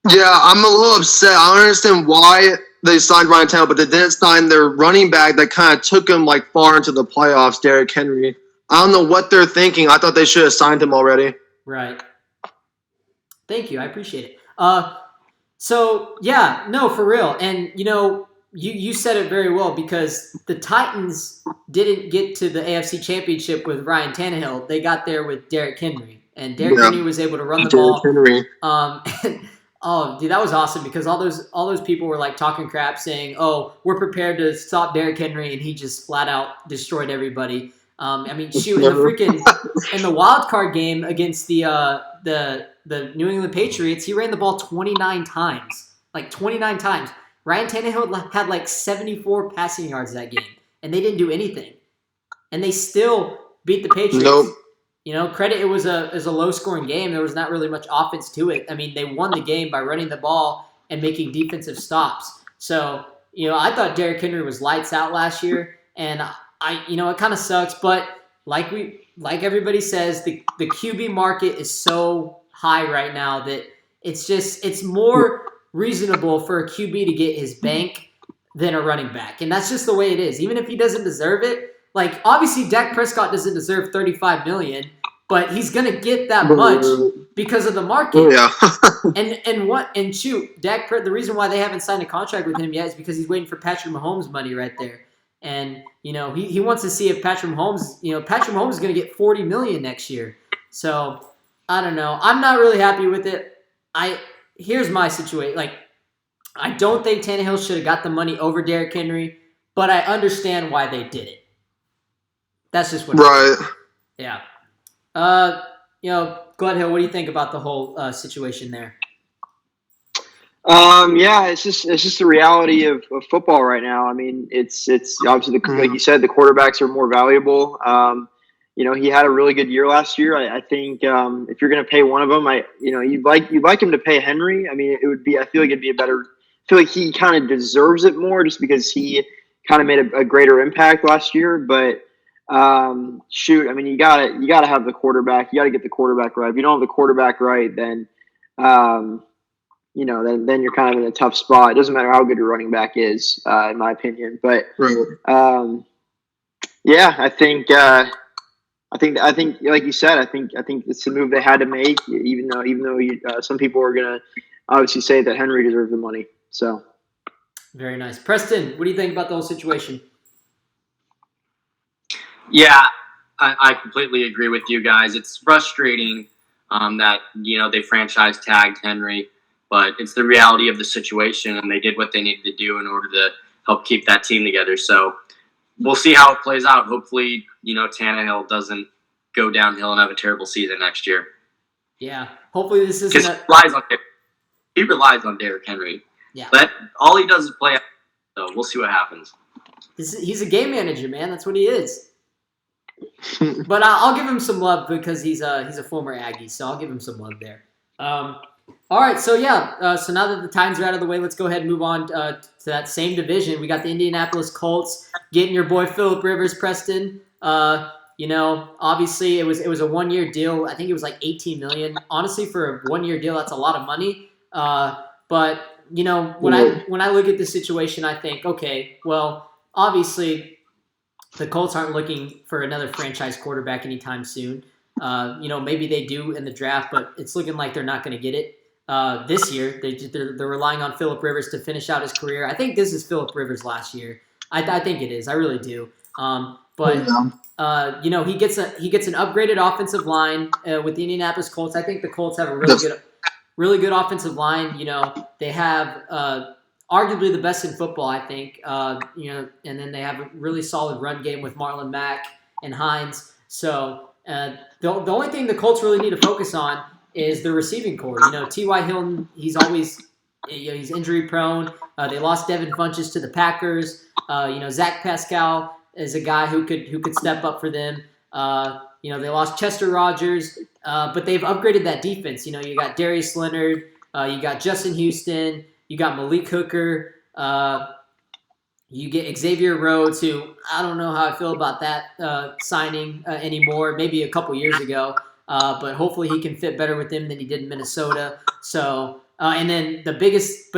Yeah, I'm a little upset. I don't understand why they signed Ryan Tannehill, but they didn't sign their running back that kind of took him far into the playoffs, Derrick Henry. I don't know what they're thinking. I thought they should have signed him already. Right. Thank you. I appreciate it. So yeah, no, for real. And you said it very well, because the Titans didn't get to the AFC Championship with Ryan Tannehill. They got there with Derrick Henry, and Derrick Henry was able to run the ball. Henry. Oh, dude, that was awesome, because all those people were talking crap, saying, "Oh, we're prepared to stop Derrick Henry," and he just flat out destroyed everybody. I mean, shoot, in the wild card game against the New England Patriots, he ran the ball 29 times, 29 times. Ryan Tannehill had 74 passing yards that game, and they didn't do anything, and they still beat the Patriots. Nope. Credit, it was a low scoring game. There was not really much offense to it. I mean, they won the game by running the ball and making defensive stops. So, I thought Derrick Henry was lights out last year, and it kind of sucks, but like everybody says, the QB market is so high right now that it's more reasonable for a QB to get his bank than a running back. And that's just the way it is. Even if he doesn't deserve it, obviously Dak Prescott doesn't deserve $35 million, but he's going to get that much because of the market. Yeah. and shoot, the reason why they haven't signed a contract with him yet is because he's waiting for Patrick Mahomes' money right there. And, he wants to see if Patrick Mahomes is going to get $40 million next year. So, I don't know. I'm not really happy with it. Here's my situation. I don't think Tannehill should have got the money over Derrick Henry, but I understand why they did it. That's just what. Right. Yeah. Gledhill, what do you think about the whole situation there? Yeah, it's just the reality of football right now. I mean, it's obviously like you said, the quarterbacks are more valuable. He had a really good year last year. I think if you're going to pay one of them, you'd like him to pay Henry. I mean, I feel like it'd be I feel like he kind of deserves it more just because he kind of made a greater impact last year. But shoot, I mean, you gotta have the quarterback. You gotta get the quarterback right. If you don't have the quarterback right, then then you're kind of in a tough spot. It doesn't matter how good your running back is, in my opinion. But yeah, I think like you said, I think it's the move they had to make. Even though some people are gonna obviously say that Henry deserves the money. So very nice, Preston. What do you think about the whole situation? Yeah, I completely agree with you guys. It's frustrating that they franchise tagged Henry, but it's the reality of the situation, and they did what they needed to do in order to help keep that team together. So we'll see how it plays out. Hopefully, Tannehill doesn't go downhill and have a terrible season next year. Yeah, hopefully this isn't. He relies on Derrick Henry. Yeah, but all he does is play. So we'll see what happens. He's a game manager, man. That's what he is. But I'll give him some love because he's a former Aggie, so I'll give him some love there. All right, so yeah, so now that the Titans are out of the way, let's go ahead and move on to that same division. We got the Indianapolis Colts getting your boy Phillip Rivers, Preston. Obviously it was a 1-year deal. I think it was $18 million. Honestly, for a 1-year deal, that's a lot of money. But when I look at the situation, I think, okay, well, obviously the Colts aren't looking for another franchise quarterback anytime soon. Maybe they do in the draft, but it's looking like they're not going to get it this year. They're relying on Phillip Rivers to finish out his career. I think this is Phillip Rivers' last year. I think it is. I really do. But he gets an upgraded offensive line with the Indianapolis Colts. I think the Colts have a really good offensive line. They have arguably the best in football, I think. And then they have a really solid run game with Marlon Mack and Hines. So the only thing the Colts really need to focus on is the receiving core. T.Y. Hilton, he's always he's injury prone. They lost Devin Funchess to the Packers. Zach Pascal is a guy who could step up for them. They lost Chester Rogers, but they've upgraded that defense. You got Darius Leonard, you got Justin Houston, you got Malik Hooker, you get Xavier Rhodes, who I don't know how I feel about that signing anymore. Maybe a couple years ago, but hopefully he can fit better with them than he did in Minnesota. So. And then the biggest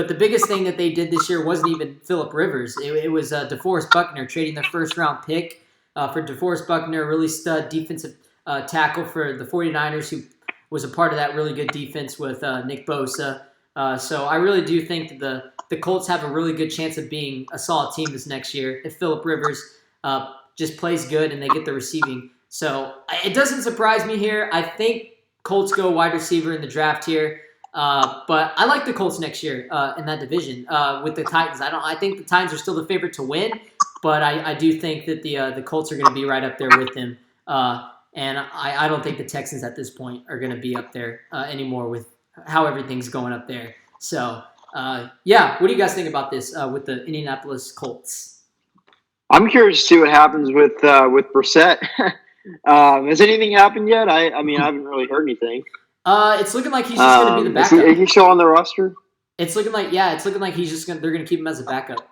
thing that they did this year wasn't even Phillip Rivers. It was DeForest Buckner, trading their first-round pick for DeForest Buckner, a really stud defensive tackle for the 49ers, who was a part of that really good defense with Nick Bosa. So I really do think that the Colts have a really good chance of being a solid team this next year if Phillip Rivers just plays good and they get the receiving. So it doesn't surprise me here. I think Colts go wide receiver in the draft here. But I like the Colts next year in that division with the Titans. I think the Titans are still the favorite to win, but I do think that the Colts are going to be right up there with them. And I don't think the Texans at this point are going to be up there anymore with how everything's going up there. So, what do you guys think about this with the Indianapolis Colts? I'm curious to see what happens with Brissett. Has anything happened yet? I haven't really heard anything. It's looking like he's just going to be the backup. Is he still on the roster? It's looking like he's they're going to keep him as a backup.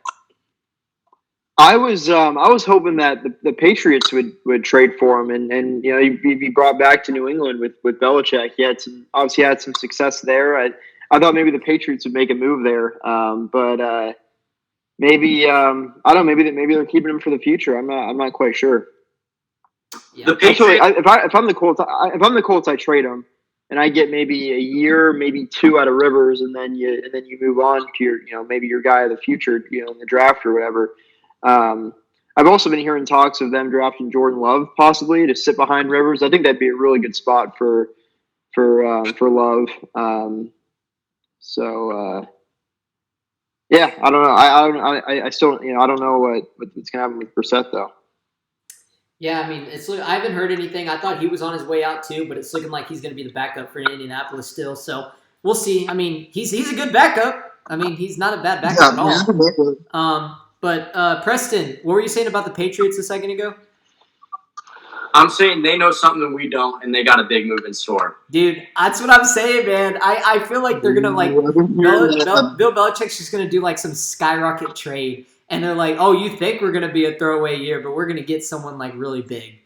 I was hoping that the Patriots would trade for him and he'd be brought back to New England with Belichick. He obviously had some success there. I thought maybe the Patriots would make a move there, but maybe I don't know. Maybe they're keeping him for the future. I'm not quite sure. Yeah. The Patriots. If I'm the Colts, I trade him. And I get maybe a year, maybe two out of Rivers, and then you move on to your, maybe your guy of the future, in the draft or whatever. I've also been hearing talks of them drafting Jordan Love possibly to sit behind Rivers. I think that'd be a really good spot for Love. I don't know. I still, I don't know what's gonna happen with Brissett though. Yeah, I haven't heard anything. I thought he was on his way out too, but it's looking like he's going to be the backup for Indianapolis still. So we'll see. He's a good backup. He's not a bad backup at all. But Preston, what were you saying about the Patriots a second ago? I'm saying they know something that we don't, and they got a big move in store. Dude, that's what I'm saying, man. I feel like they're going to Bill Belichick's just going to do like some skyrocket trade. And they're like, oh, you think we're going to be a throwaway year, but we're going to get someone like really big.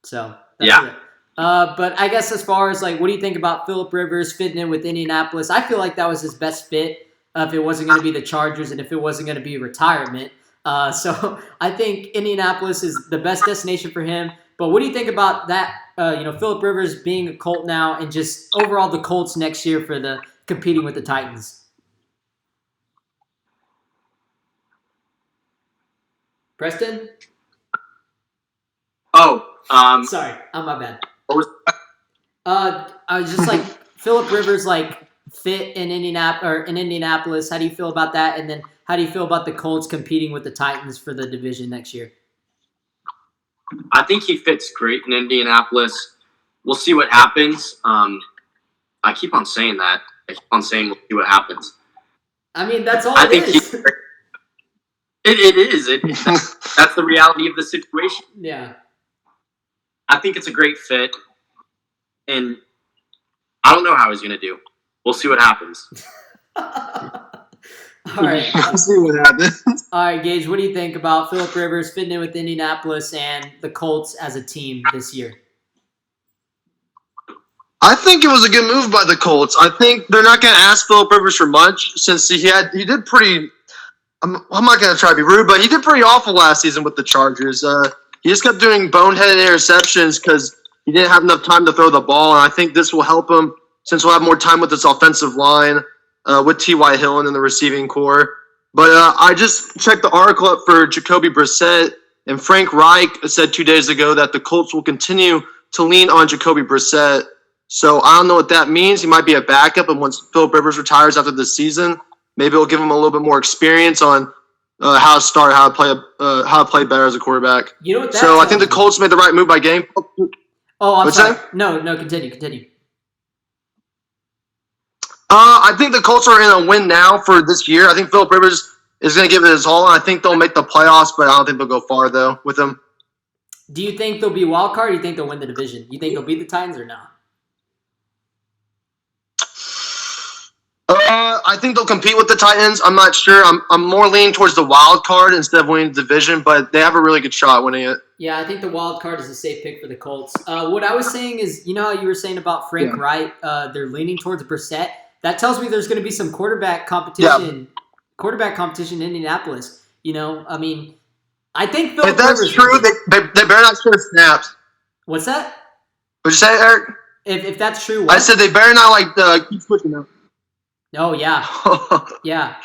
So, that's it. But I guess as far as like, what do you think about Phillip Rivers fitting in with Indianapolis? I feel like that was his best fit if it wasn't going to be the Chargers and if it wasn't going to be retirement. So I think Indianapolis is the best destination for him. But what do you think about that? Phillip Rivers being a Colt now and just overall the Colts next year for the competing with the Titans? Preston? Sorry, my bad. What was I was just like Phillip Rivers fit in Indianapolis. How do you feel about that? And then how do you feel about the Colts competing with the Titans for the division next year? I think he fits great in Indianapolis. We'll see what happens. I keep on saying that. I keep on saying we'll see what happens. That's all I it think is. It is. That's the reality of the situation. Yeah. I think it's a great fit, and I don't know how he's going to do. We'll see what happens. All right. We'll see what happens. All right, Gage, what do you think about Phillip Rivers fitting in with Indianapolis and the Colts as a team this year? I think it was a good move by the Colts. I think they're not going to ask Phillip Rivers for much since he did pretty. I'm not going to try to be rude, but he did pretty awful last season with the Chargers. He just kept doing boneheaded interceptions because he didn't have enough time to throw the ball, and I think this will help him since we'll have more time with this offensive line with T.Y. Hilton in the receiving core. But I just checked the article up for Jacoby Brissett, and Frank Reich said 2 days ago that the Colts will continue to lean on Jacoby Brissett. So I don't know what that means. He might be a backup, and once Phillip Rivers retires after this season, maybe it'll give him a little bit more experience on how to start, how to play better as a quarterback. You know what? So I think the Colts made the right move by game. Oh, I'm What's sorry. that? No, continue. I think the Colts are in a win now for this year. I think Philip Rivers is going to give it his all, and I think they'll make the playoffs, but I don't think they'll go far, though, with him. Do you think they'll be a wild card or do you think they'll win the division? You think they'll beat the Titans or not? I think they'll compete with the Titans. I'm not sure. I'm more leaning towards the wild card instead of winning the division, but they have a really good shot winning it. Yeah, I think the wild card is a safe pick for the Colts. What I was saying is, you know how you were saying about Frank Wright? They're leaning towards Brissett. That tells me there's going to be some quarterback competition. Yeah. Quarterback competition in Indianapolis. You know, I mean, I think Philip if that's Rivers true, they better not share snaps. What's that? What'd you say, Eric? If that's true, what? I said they better not keep switching them. Oh yeah, yeah,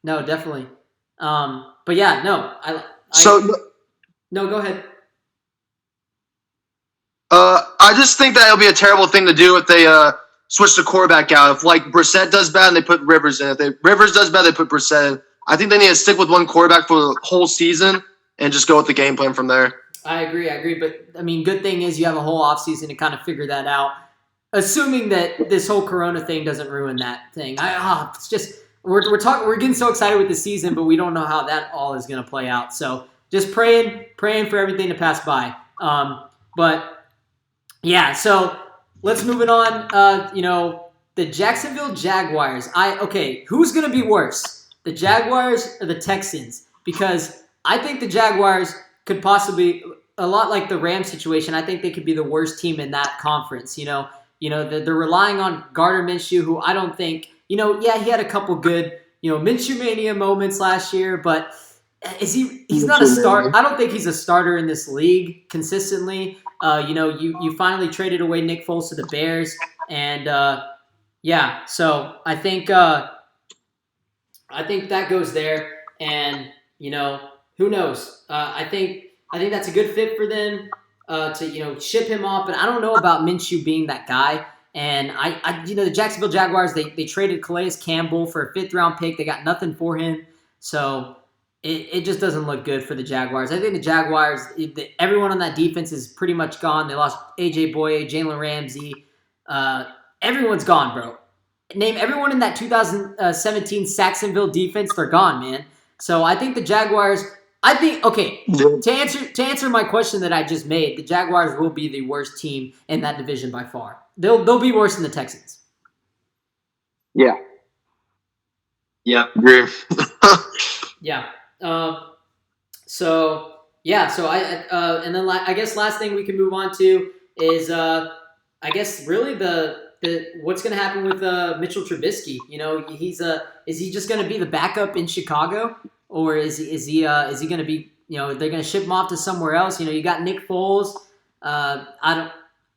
no, definitely. But yeah, no, no, go ahead. I just think that it'll be a terrible thing to do if they switch the quarterback out. If like Brissett does bad, and they put Rivers in. If Rivers does bad, they put Brissett in. I think they need to stick with one quarterback for the whole season and just go with the game plan from there. I agree. But I mean, good thing is you have a whole offseason to kind of figure that out. Assuming that this whole Corona thing doesn't ruin that thing. It's just we're getting so excited with the season, but we don't know how that all is going to play out. So just praying for everything to pass by. But yeah, so let's move it on. The Jacksonville Jaguars. Who's going to be worse, the Jaguars or the Texans? Because I think the Jaguars could possibly, a lot like the Rams situation, I think they could be the worst team in that conference. They're relying on Gardner Minshew, who I don't think, he had a couple good, Minshew mania moments last year, but he's not a start. I don't think he's a starter in this league consistently. You finally traded away Nick Foles to the Bears, and so I think that goes there, and who knows? I think that's a good fit for them. To ship him off, but I don't know about Minshew being that guy. And the Jacksonville Jaguars, they traded Calais Campbell for a 5th-round pick. They got nothing for him, so it just doesn't look good for the Jaguars. I think the Jaguars, everyone on that defense is pretty much gone. They lost AJ Boye, Jalen Ramsey. Everyone's gone, bro. Name everyone in that 2017 Saxonville defense. They're gone, man. So I think the Jaguars. To answer my question that I just made, the Jaguars will be the worst team in that division by far. They'll be worse than the Texans. Yeah. Yeah. Agree. Yeah. So I and then I guess last thing we can move on to is I guess really the what's going to happen with Mitchell Trubisky. Is he just going to be the backup in Chicago? Or is he going to be, they're going to ship him off to somewhere else? You got Nick Foles. I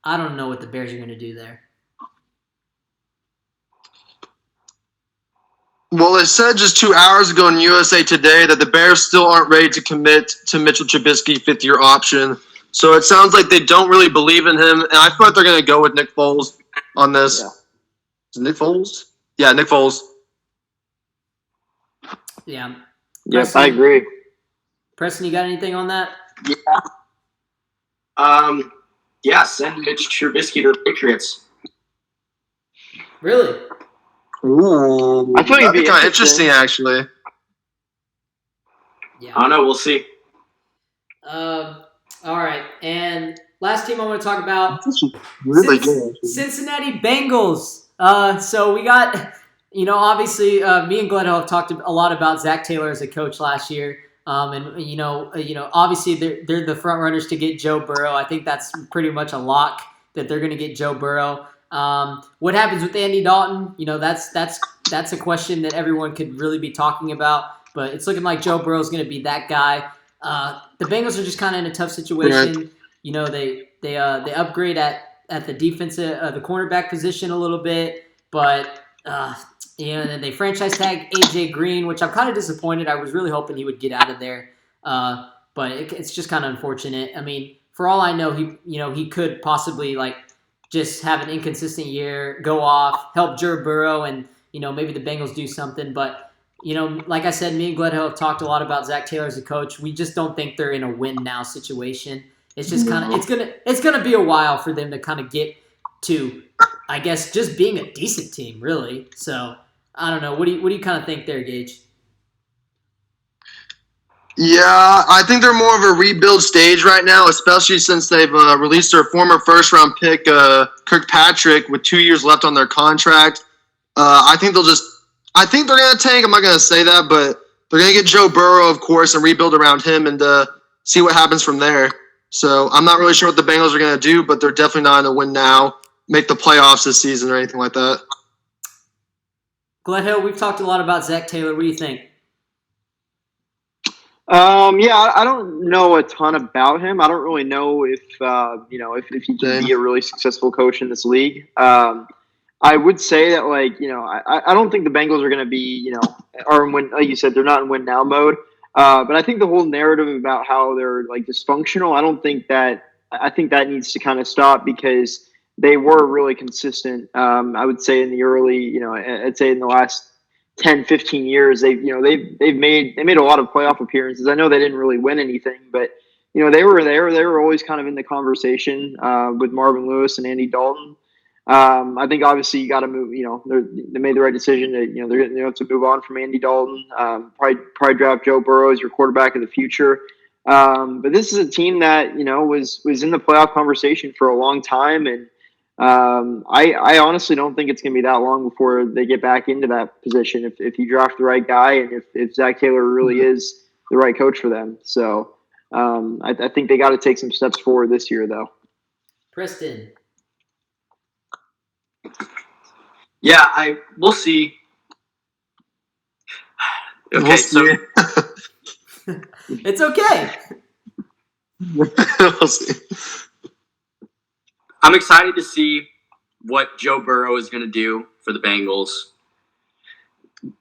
don't know what the Bears are going to do there. Well, it said just 2 hours ago in USA Today that the Bears still aren't ready to commit to Mitchell Trubisky 5th-year option. So it sounds like they don't really believe in him, and I feel like they're going to go with Nick Foles on this. Yeah. Is it Nick Foles? Yeah, Nick Foles. Yeah. Yes, Preston, I agree. Preston, you got anything on that? Yeah. Send Mitch Trubisky to the Patriots. Really? Ooh, I thought it'd be kind of interesting, actually. Yeah. I don't know. We'll see. All right, and last team I want to talk about. Really good. Cincinnati Bengals. So we got. Obviously, me and Glenn have talked a lot about Zach Taylor as a coach last year, and obviously they're the front runners to get Joe Burrow. I think that's pretty much a lock that they're going to get Joe Burrow. What happens with Andy Dalton? That's a question that everyone could really be talking about. But it's looking like Joe Burrow is going to be that guy. The Bengals are just kind of in a tough situation. They upgrade at the defensive, the cornerback position a little bit, but. And then they franchise tag AJ Green, which I'm kind of disappointed. I was really hoping he would get out of there, but it's just kind of unfortunate. I mean, for all I know, he could possibly just have an inconsistent year, go off, help Joe Burrow, and maybe the Bengals do something. But like I said, me and Gledhill have talked a lot about Zach Taylor as a coach. We just don't think they're in a win now situation. It's just kind of it's gonna be a while for them to kind of get to, I guess, just being a decent team, really. So I don't know. What do you kind of think there, Gage? Yeah, I think they're more of a rebuild stage right now, especially since they've released their former first-round pick, Kirkpatrick, with 2 years left on their contract. I think they're going to tank. I'm not going to say that, but they're going to get Joe Burrow, of course, and rebuild around him and see what happens from there. So I'm not really sure what the Bengals are going to do, but they're definitely not going to win now, make the playoffs this season or anything like that. Glenn Hill, we've talked a lot about Zach Taylor. What do you think? Yeah, I don't know a ton about him. I don't really know if if he can be a really successful coach in this league. I would say that I don't think the Bengals are going to be are in win, like you said, they're not in win now mode. But I think the whole narrative about how they're dysfunctional, I think that needs to kind of stop, because they were really consistent. I would say in the early, I'd say in the last 10, 15 years, they've made a lot of playoff appearances. I know they didn't really win anything, but they were there. They were always kind of in the conversation with Marvin Lewis and Andy Dalton. I think obviously you got to move. They made the right decision to they're going to have to move on from Andy Dalton. Probably draft Joe Burrow as your quarterback of the future. But this is a team that was in the playoff conversation for a long time, and I honestly don't think it's going to be that long before they get back into that position if you draft the right guy and if Zach Taylor really is the right coach for them. So I think they got to take some steps forward this year, though. Preston. Yeah, we'll see. Okay, We'll see. It's okay. We'll see. I'm excited to see what Joe Burrow is going to do for the Bengals.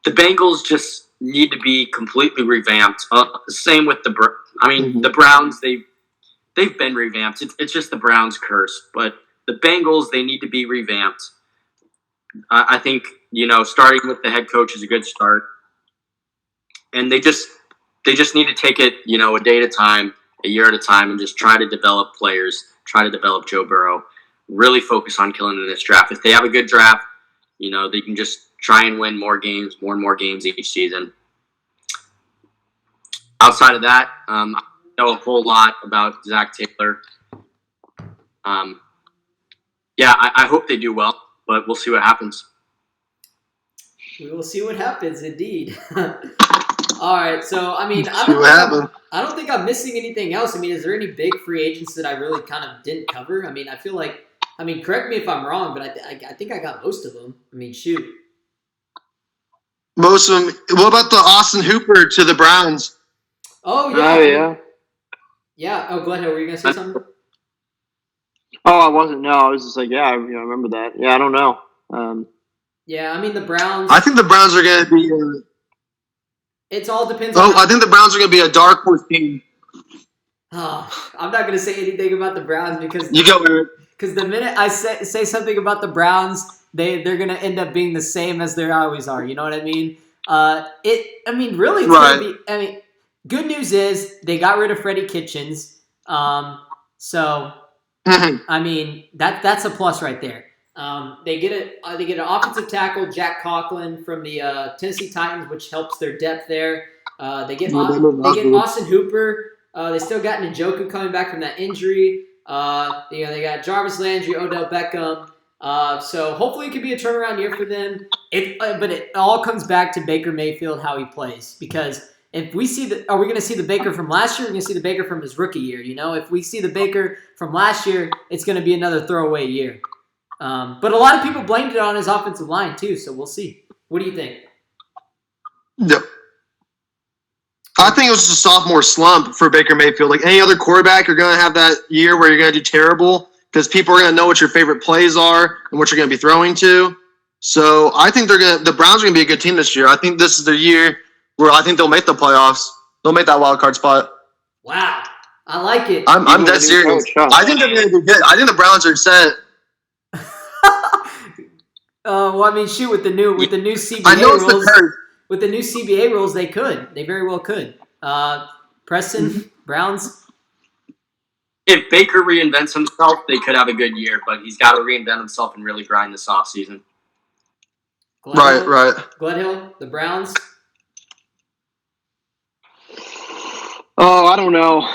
The Bengals just need to be completely revamped. Same with the Browns. They've been revamped. It's just the Browns' curse. But the Bengals, they need to be revamped. I think starting with the head coach is a good start, and they just need to take it a day at a time, a year at a time, and just try to develop players. Try to develop Joe Burrow. Really focus on killing in this draft. If they have a good draft, they can just try and win more and more games each season. Outside of that, I know a whole lot about Zach Taylor. I hope they do well, but we'll see what happens. We will see what happens, indeed. All right, so I don't think I'm missing anything else. I mean, is there any big free agents that I really kind of didn't cover? I mean, I feel like, correct me if I'm wrong, but I think I got most of them. I mean, shoot. Most of them. What about the Austin Hooper to the Browns? Oh yeah. Oh yeah. Yeah. Oh, Glenn, were you gonna say something? Oh, I wasn't. No, I was just I remember that. Yeah, I don't know. Yeah, I mean the Browns. I think the Browns are going to be. It all depends. I think the Browns are going to be a dark horse team. Oh, I'm not going to say anything about the Browns because the minute I say something about the Browns, they're going to end up being the same as they always are. You know what I mean? Really, it's right. Going to be. Good news is they got rid of Freddie Kitchens. So that's a plus right there. They get an offensive tackle, Jack Conklin from the Tennessee Titans, which helps their depth there. They get Austin Hooper. They still got Njoku coming back from that injury. They got Jarvis Landry, Odell Beckham. So hopefully it could be a turnaround year for them. But it all comes back to Baker Mayfield, how he plays. Because if we see are we going to see the Baker from last year? Or are we going to see the Baker from his rookie year? If we see the Baker from last year, it's going to be another throwaway year. But a lot of people blamed it on his offensive line too, so we'll see. What do you think? Yep. I think it was just a sophomore slump for Baker Mayfield. Like any other quarterback, you're going to have that year where you're going to do terrible because people are going to know what your favorite plays are and what you're going to be throwing to. So I think the Browns are going to be a good team this year. I think this is their year where I think they'll make the playoffs. They'll make that wild card spot. Wow, I like it. I'm dead serious. I think they're going to be good. I think the Browns are set. With the new CBA I know it's rules, the curse. with the new CBA rules, they very well could. Preston, Browns. If Baker reinvents himself, they could have a good year, but he's got to reinvent himself and really grind this offseason. Right. Glenhill, the Browns. Oh, I don't know.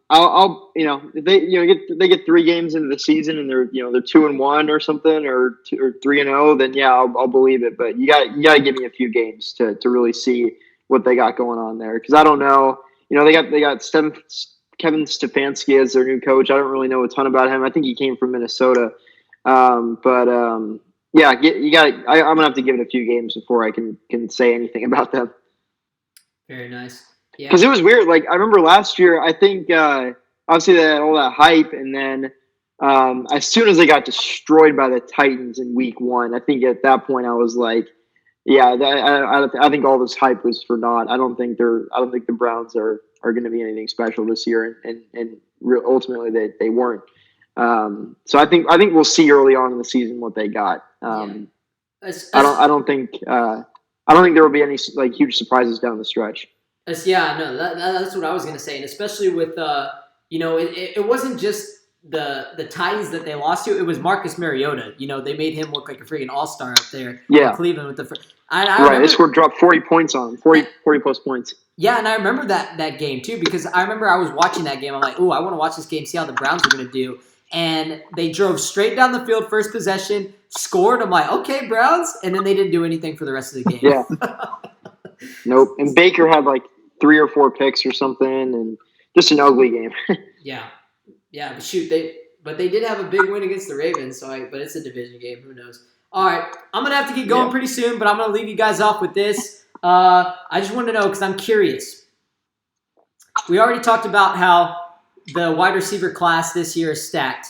I'll if they get 3 games into the season and they're 2-1 or something or 3-0, then yeah, I'll believe it. But you got to give me a few games to really see what they got going on there, because I don't know. They got Kevin Stefanski as their new coach. I don't really know a ton about him. I think he came from Minnesota, yeah, I'm gonna have to give it a few games before I can say anything about them. Very nice. Yeah. Because it was weird. Like, I remember last year, I think obviously they had all that hype, and then as soon as they got destroyed by the Titans in Week 1, I think at that point I was like, yeah, I think all this hype was for naught. I don't think the Browns are going to be anything special this year, and ultimately they weren't. So I think we'll see early on in the season what they got. I don't think there will be any like huge surprises down the stretch. Yeah, no, that's what I was gonna say, and especially with it wasn't just the Titans that they lost to; it was Marcus Mariota. They made him look like a freaking all-star up there. Yeah, in Cleveland with the right. They dropped 40 points on him, 40 plus points. Yeah, and I remember that game too, because I remember I was watching that game. I'm like, ooh, I want to watch this game, see how the Browns are gonna do. And they drove straight down the field, first possession, scored. I'm like, okay, Browns, and then they didn't do anything for the rest of the game. Yeah. Nope. And Baker had like 3 or 4 picks or something, and just an ugly game. Yeah. But shoot, they did have a big win against the Ravens. But it's a division game. Who knows? All right, I'm gonna have to get going pretty soon, but I'm gonna leave you guys off with this. I just want to know, because I'm curious. We already talked about how the wide receiver class this year is stacked,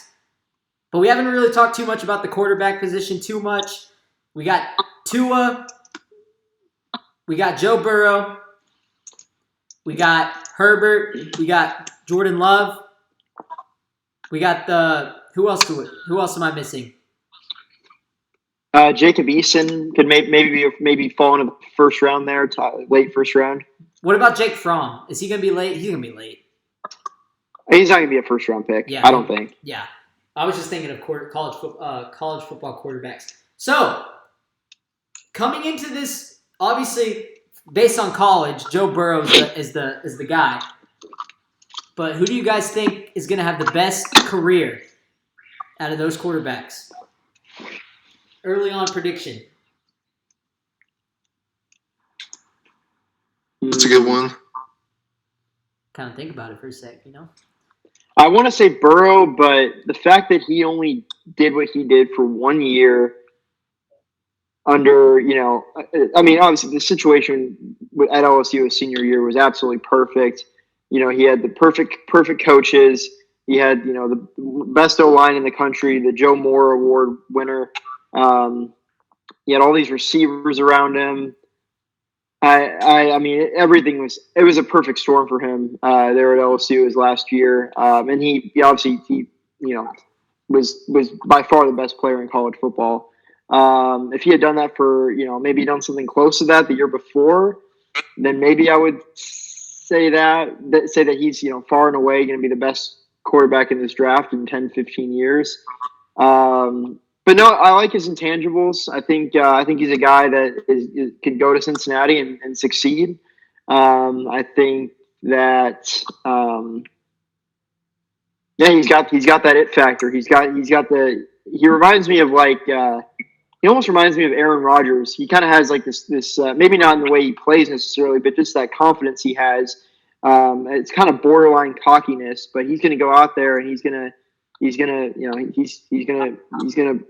but we haven't really talked too much about the quarterback position too much. We got Tua. We got Joe Burrow. We got Herbert. We got Jordan Love. We got who else am I missing? Jacob Eason could maybe fall into the first round there, late first round. What about Jake Fromm? Is he going to be late? He's going to be late. He's not going to be a first round pick. Yeah, I don't think. Yeah, I was just thinking of college football quarterbacks. So coming into this, obviously based on college, Joe Burrow is the guy. But who do you guys think is going to have the best career out of those quarterbacks? Early on prediction. That's a good one. Kind of think about it for a sec, I want to say Burrow, but the fact that he only did what he did for 1 year under, obviously the situation at LSU his senior year was absolutely perfect. He had the perfect coaches. He had, the best O-line in the country, the Joe Moore Award winner. He had all these receivers around him. I mean, everything was a perfect storm for him there at LSU his last year. And he obviously was by far the best player in college football. If he had done that for, maybe done something close to that the year before, then maybe I would say that he's, far and away going to be the best quarterback in this draft in 10, 15 years. But no, I like his intangibles. I think he's a guy that can go to Cincinnati and succeed. I think that he's got that it factor. He reminds me of he almost reminds me of Aaron Rodgers. He kind of has like this maybe not in the way he plays necessarily, but just that confidence he has. It's kind of borderline cockiness, but he's going to go out there and he's going to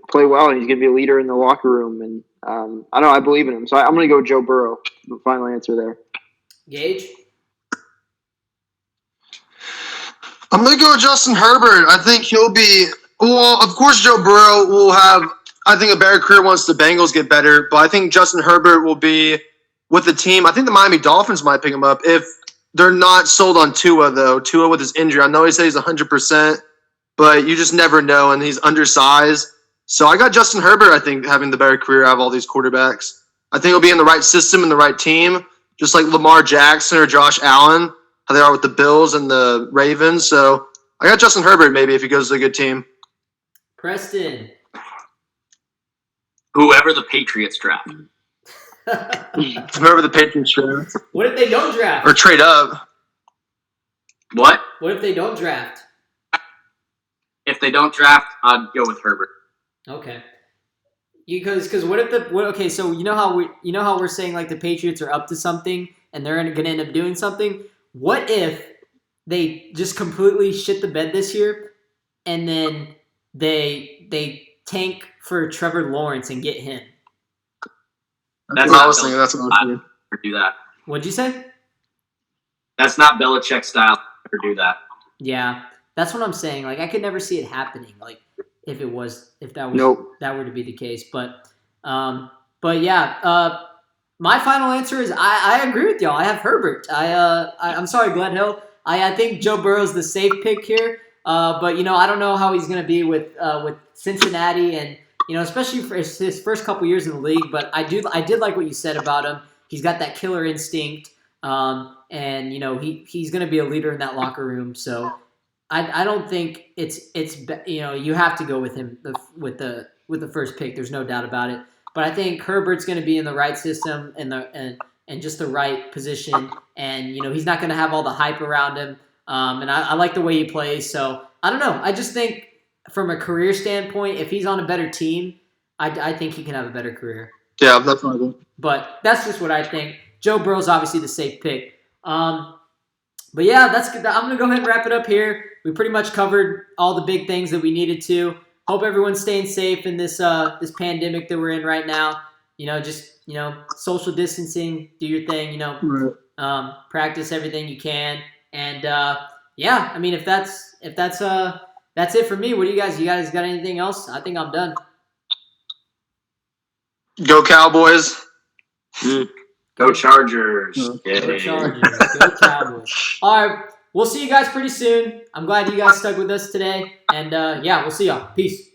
play well, and he's going to be a leader in the locker room. And I don't know, I believe in him. So I'm going to go Joe Burrow. Final answer there. Gage? I'm going to go with Justin Herbert. I think he'll be – well, of course Joe Burrow will have, I think, a better career once the Bengals get better. But I think Justin Herbert will be with the team. I think the Miami Dolphins might pick him up if they're not sold on Tua, though. Tua with his injury. I know he said he's 100%, but you just never know, and he's undersized. So I got Justin Herbert, I think, having the better career out of all these quarterbacks. I think he'll be in the right system and the right team, just like Lamar Jackson or Josh Allen, how they are with the Bills and the Ravens. So I got Justin Herbert maybe if he goes to a good team. Preston. Whoever the Patriots draft. Whoever the Patriots draft. What if they don't draft? Or trade up. What? What if they don't draft? If they don't draft, I'd go with Herbert. Okay. Because what if okay, so you know how we're saying like the Patriots are up to something and they're going to end up doing something? What if they just completely shit the bed this year and then they tank for Trevor Lawrence and get him? That's what I was thinking. That's what I was thinking. Never do that. What'd you say? That's not Belichick style. Never do that. Yeah, that's what I'm saying. Like I could never see it happening. Like if that was Nope. that were to be the case. But yeah. My final answer is I agree with y'all. I have Herbert. I'm sorry, Glenn Hill. I think Joe Burrow's the safe pick here. But I don't know how he's going to be with Cincinnati and especially for his first couple years in the league. But I did like what you said about him. He's got that killer instinct, and he's going to be a leader in that locker room. So I don't think it's you have to go with him with the first pick. There's no doubt about it. But I think Herbert's going to be in the right system and just the right position, and he's not going to have all the hype around him. And I like the way he plays. So I don't know. I just think from a career standpoint, if he's on a better team, I think he can have a better career. Yeah, that's what I think. But that's just what I think. Joe Burrow's obviously the safe pick. But yeah, that's good. I'm gonna go ahead and wrap it up here. We pretty much covered all the big things that we needed to. Hope everyone's staying safe in this this pandemic that we're in right now. Just social distancing, do your thing. Right. Practice everything you can, and yeah. I mean, if that's it for me. What do you guys? You guys got anything else? I think I'm done. Go Cowboys. Go Chargers. Mm. Yay. Go Chargers. Go Cowboys. All right. We'll see you guys pretty soon. I'm glad you guys stuck with us today. And yeah, we'll see y'all. Peace.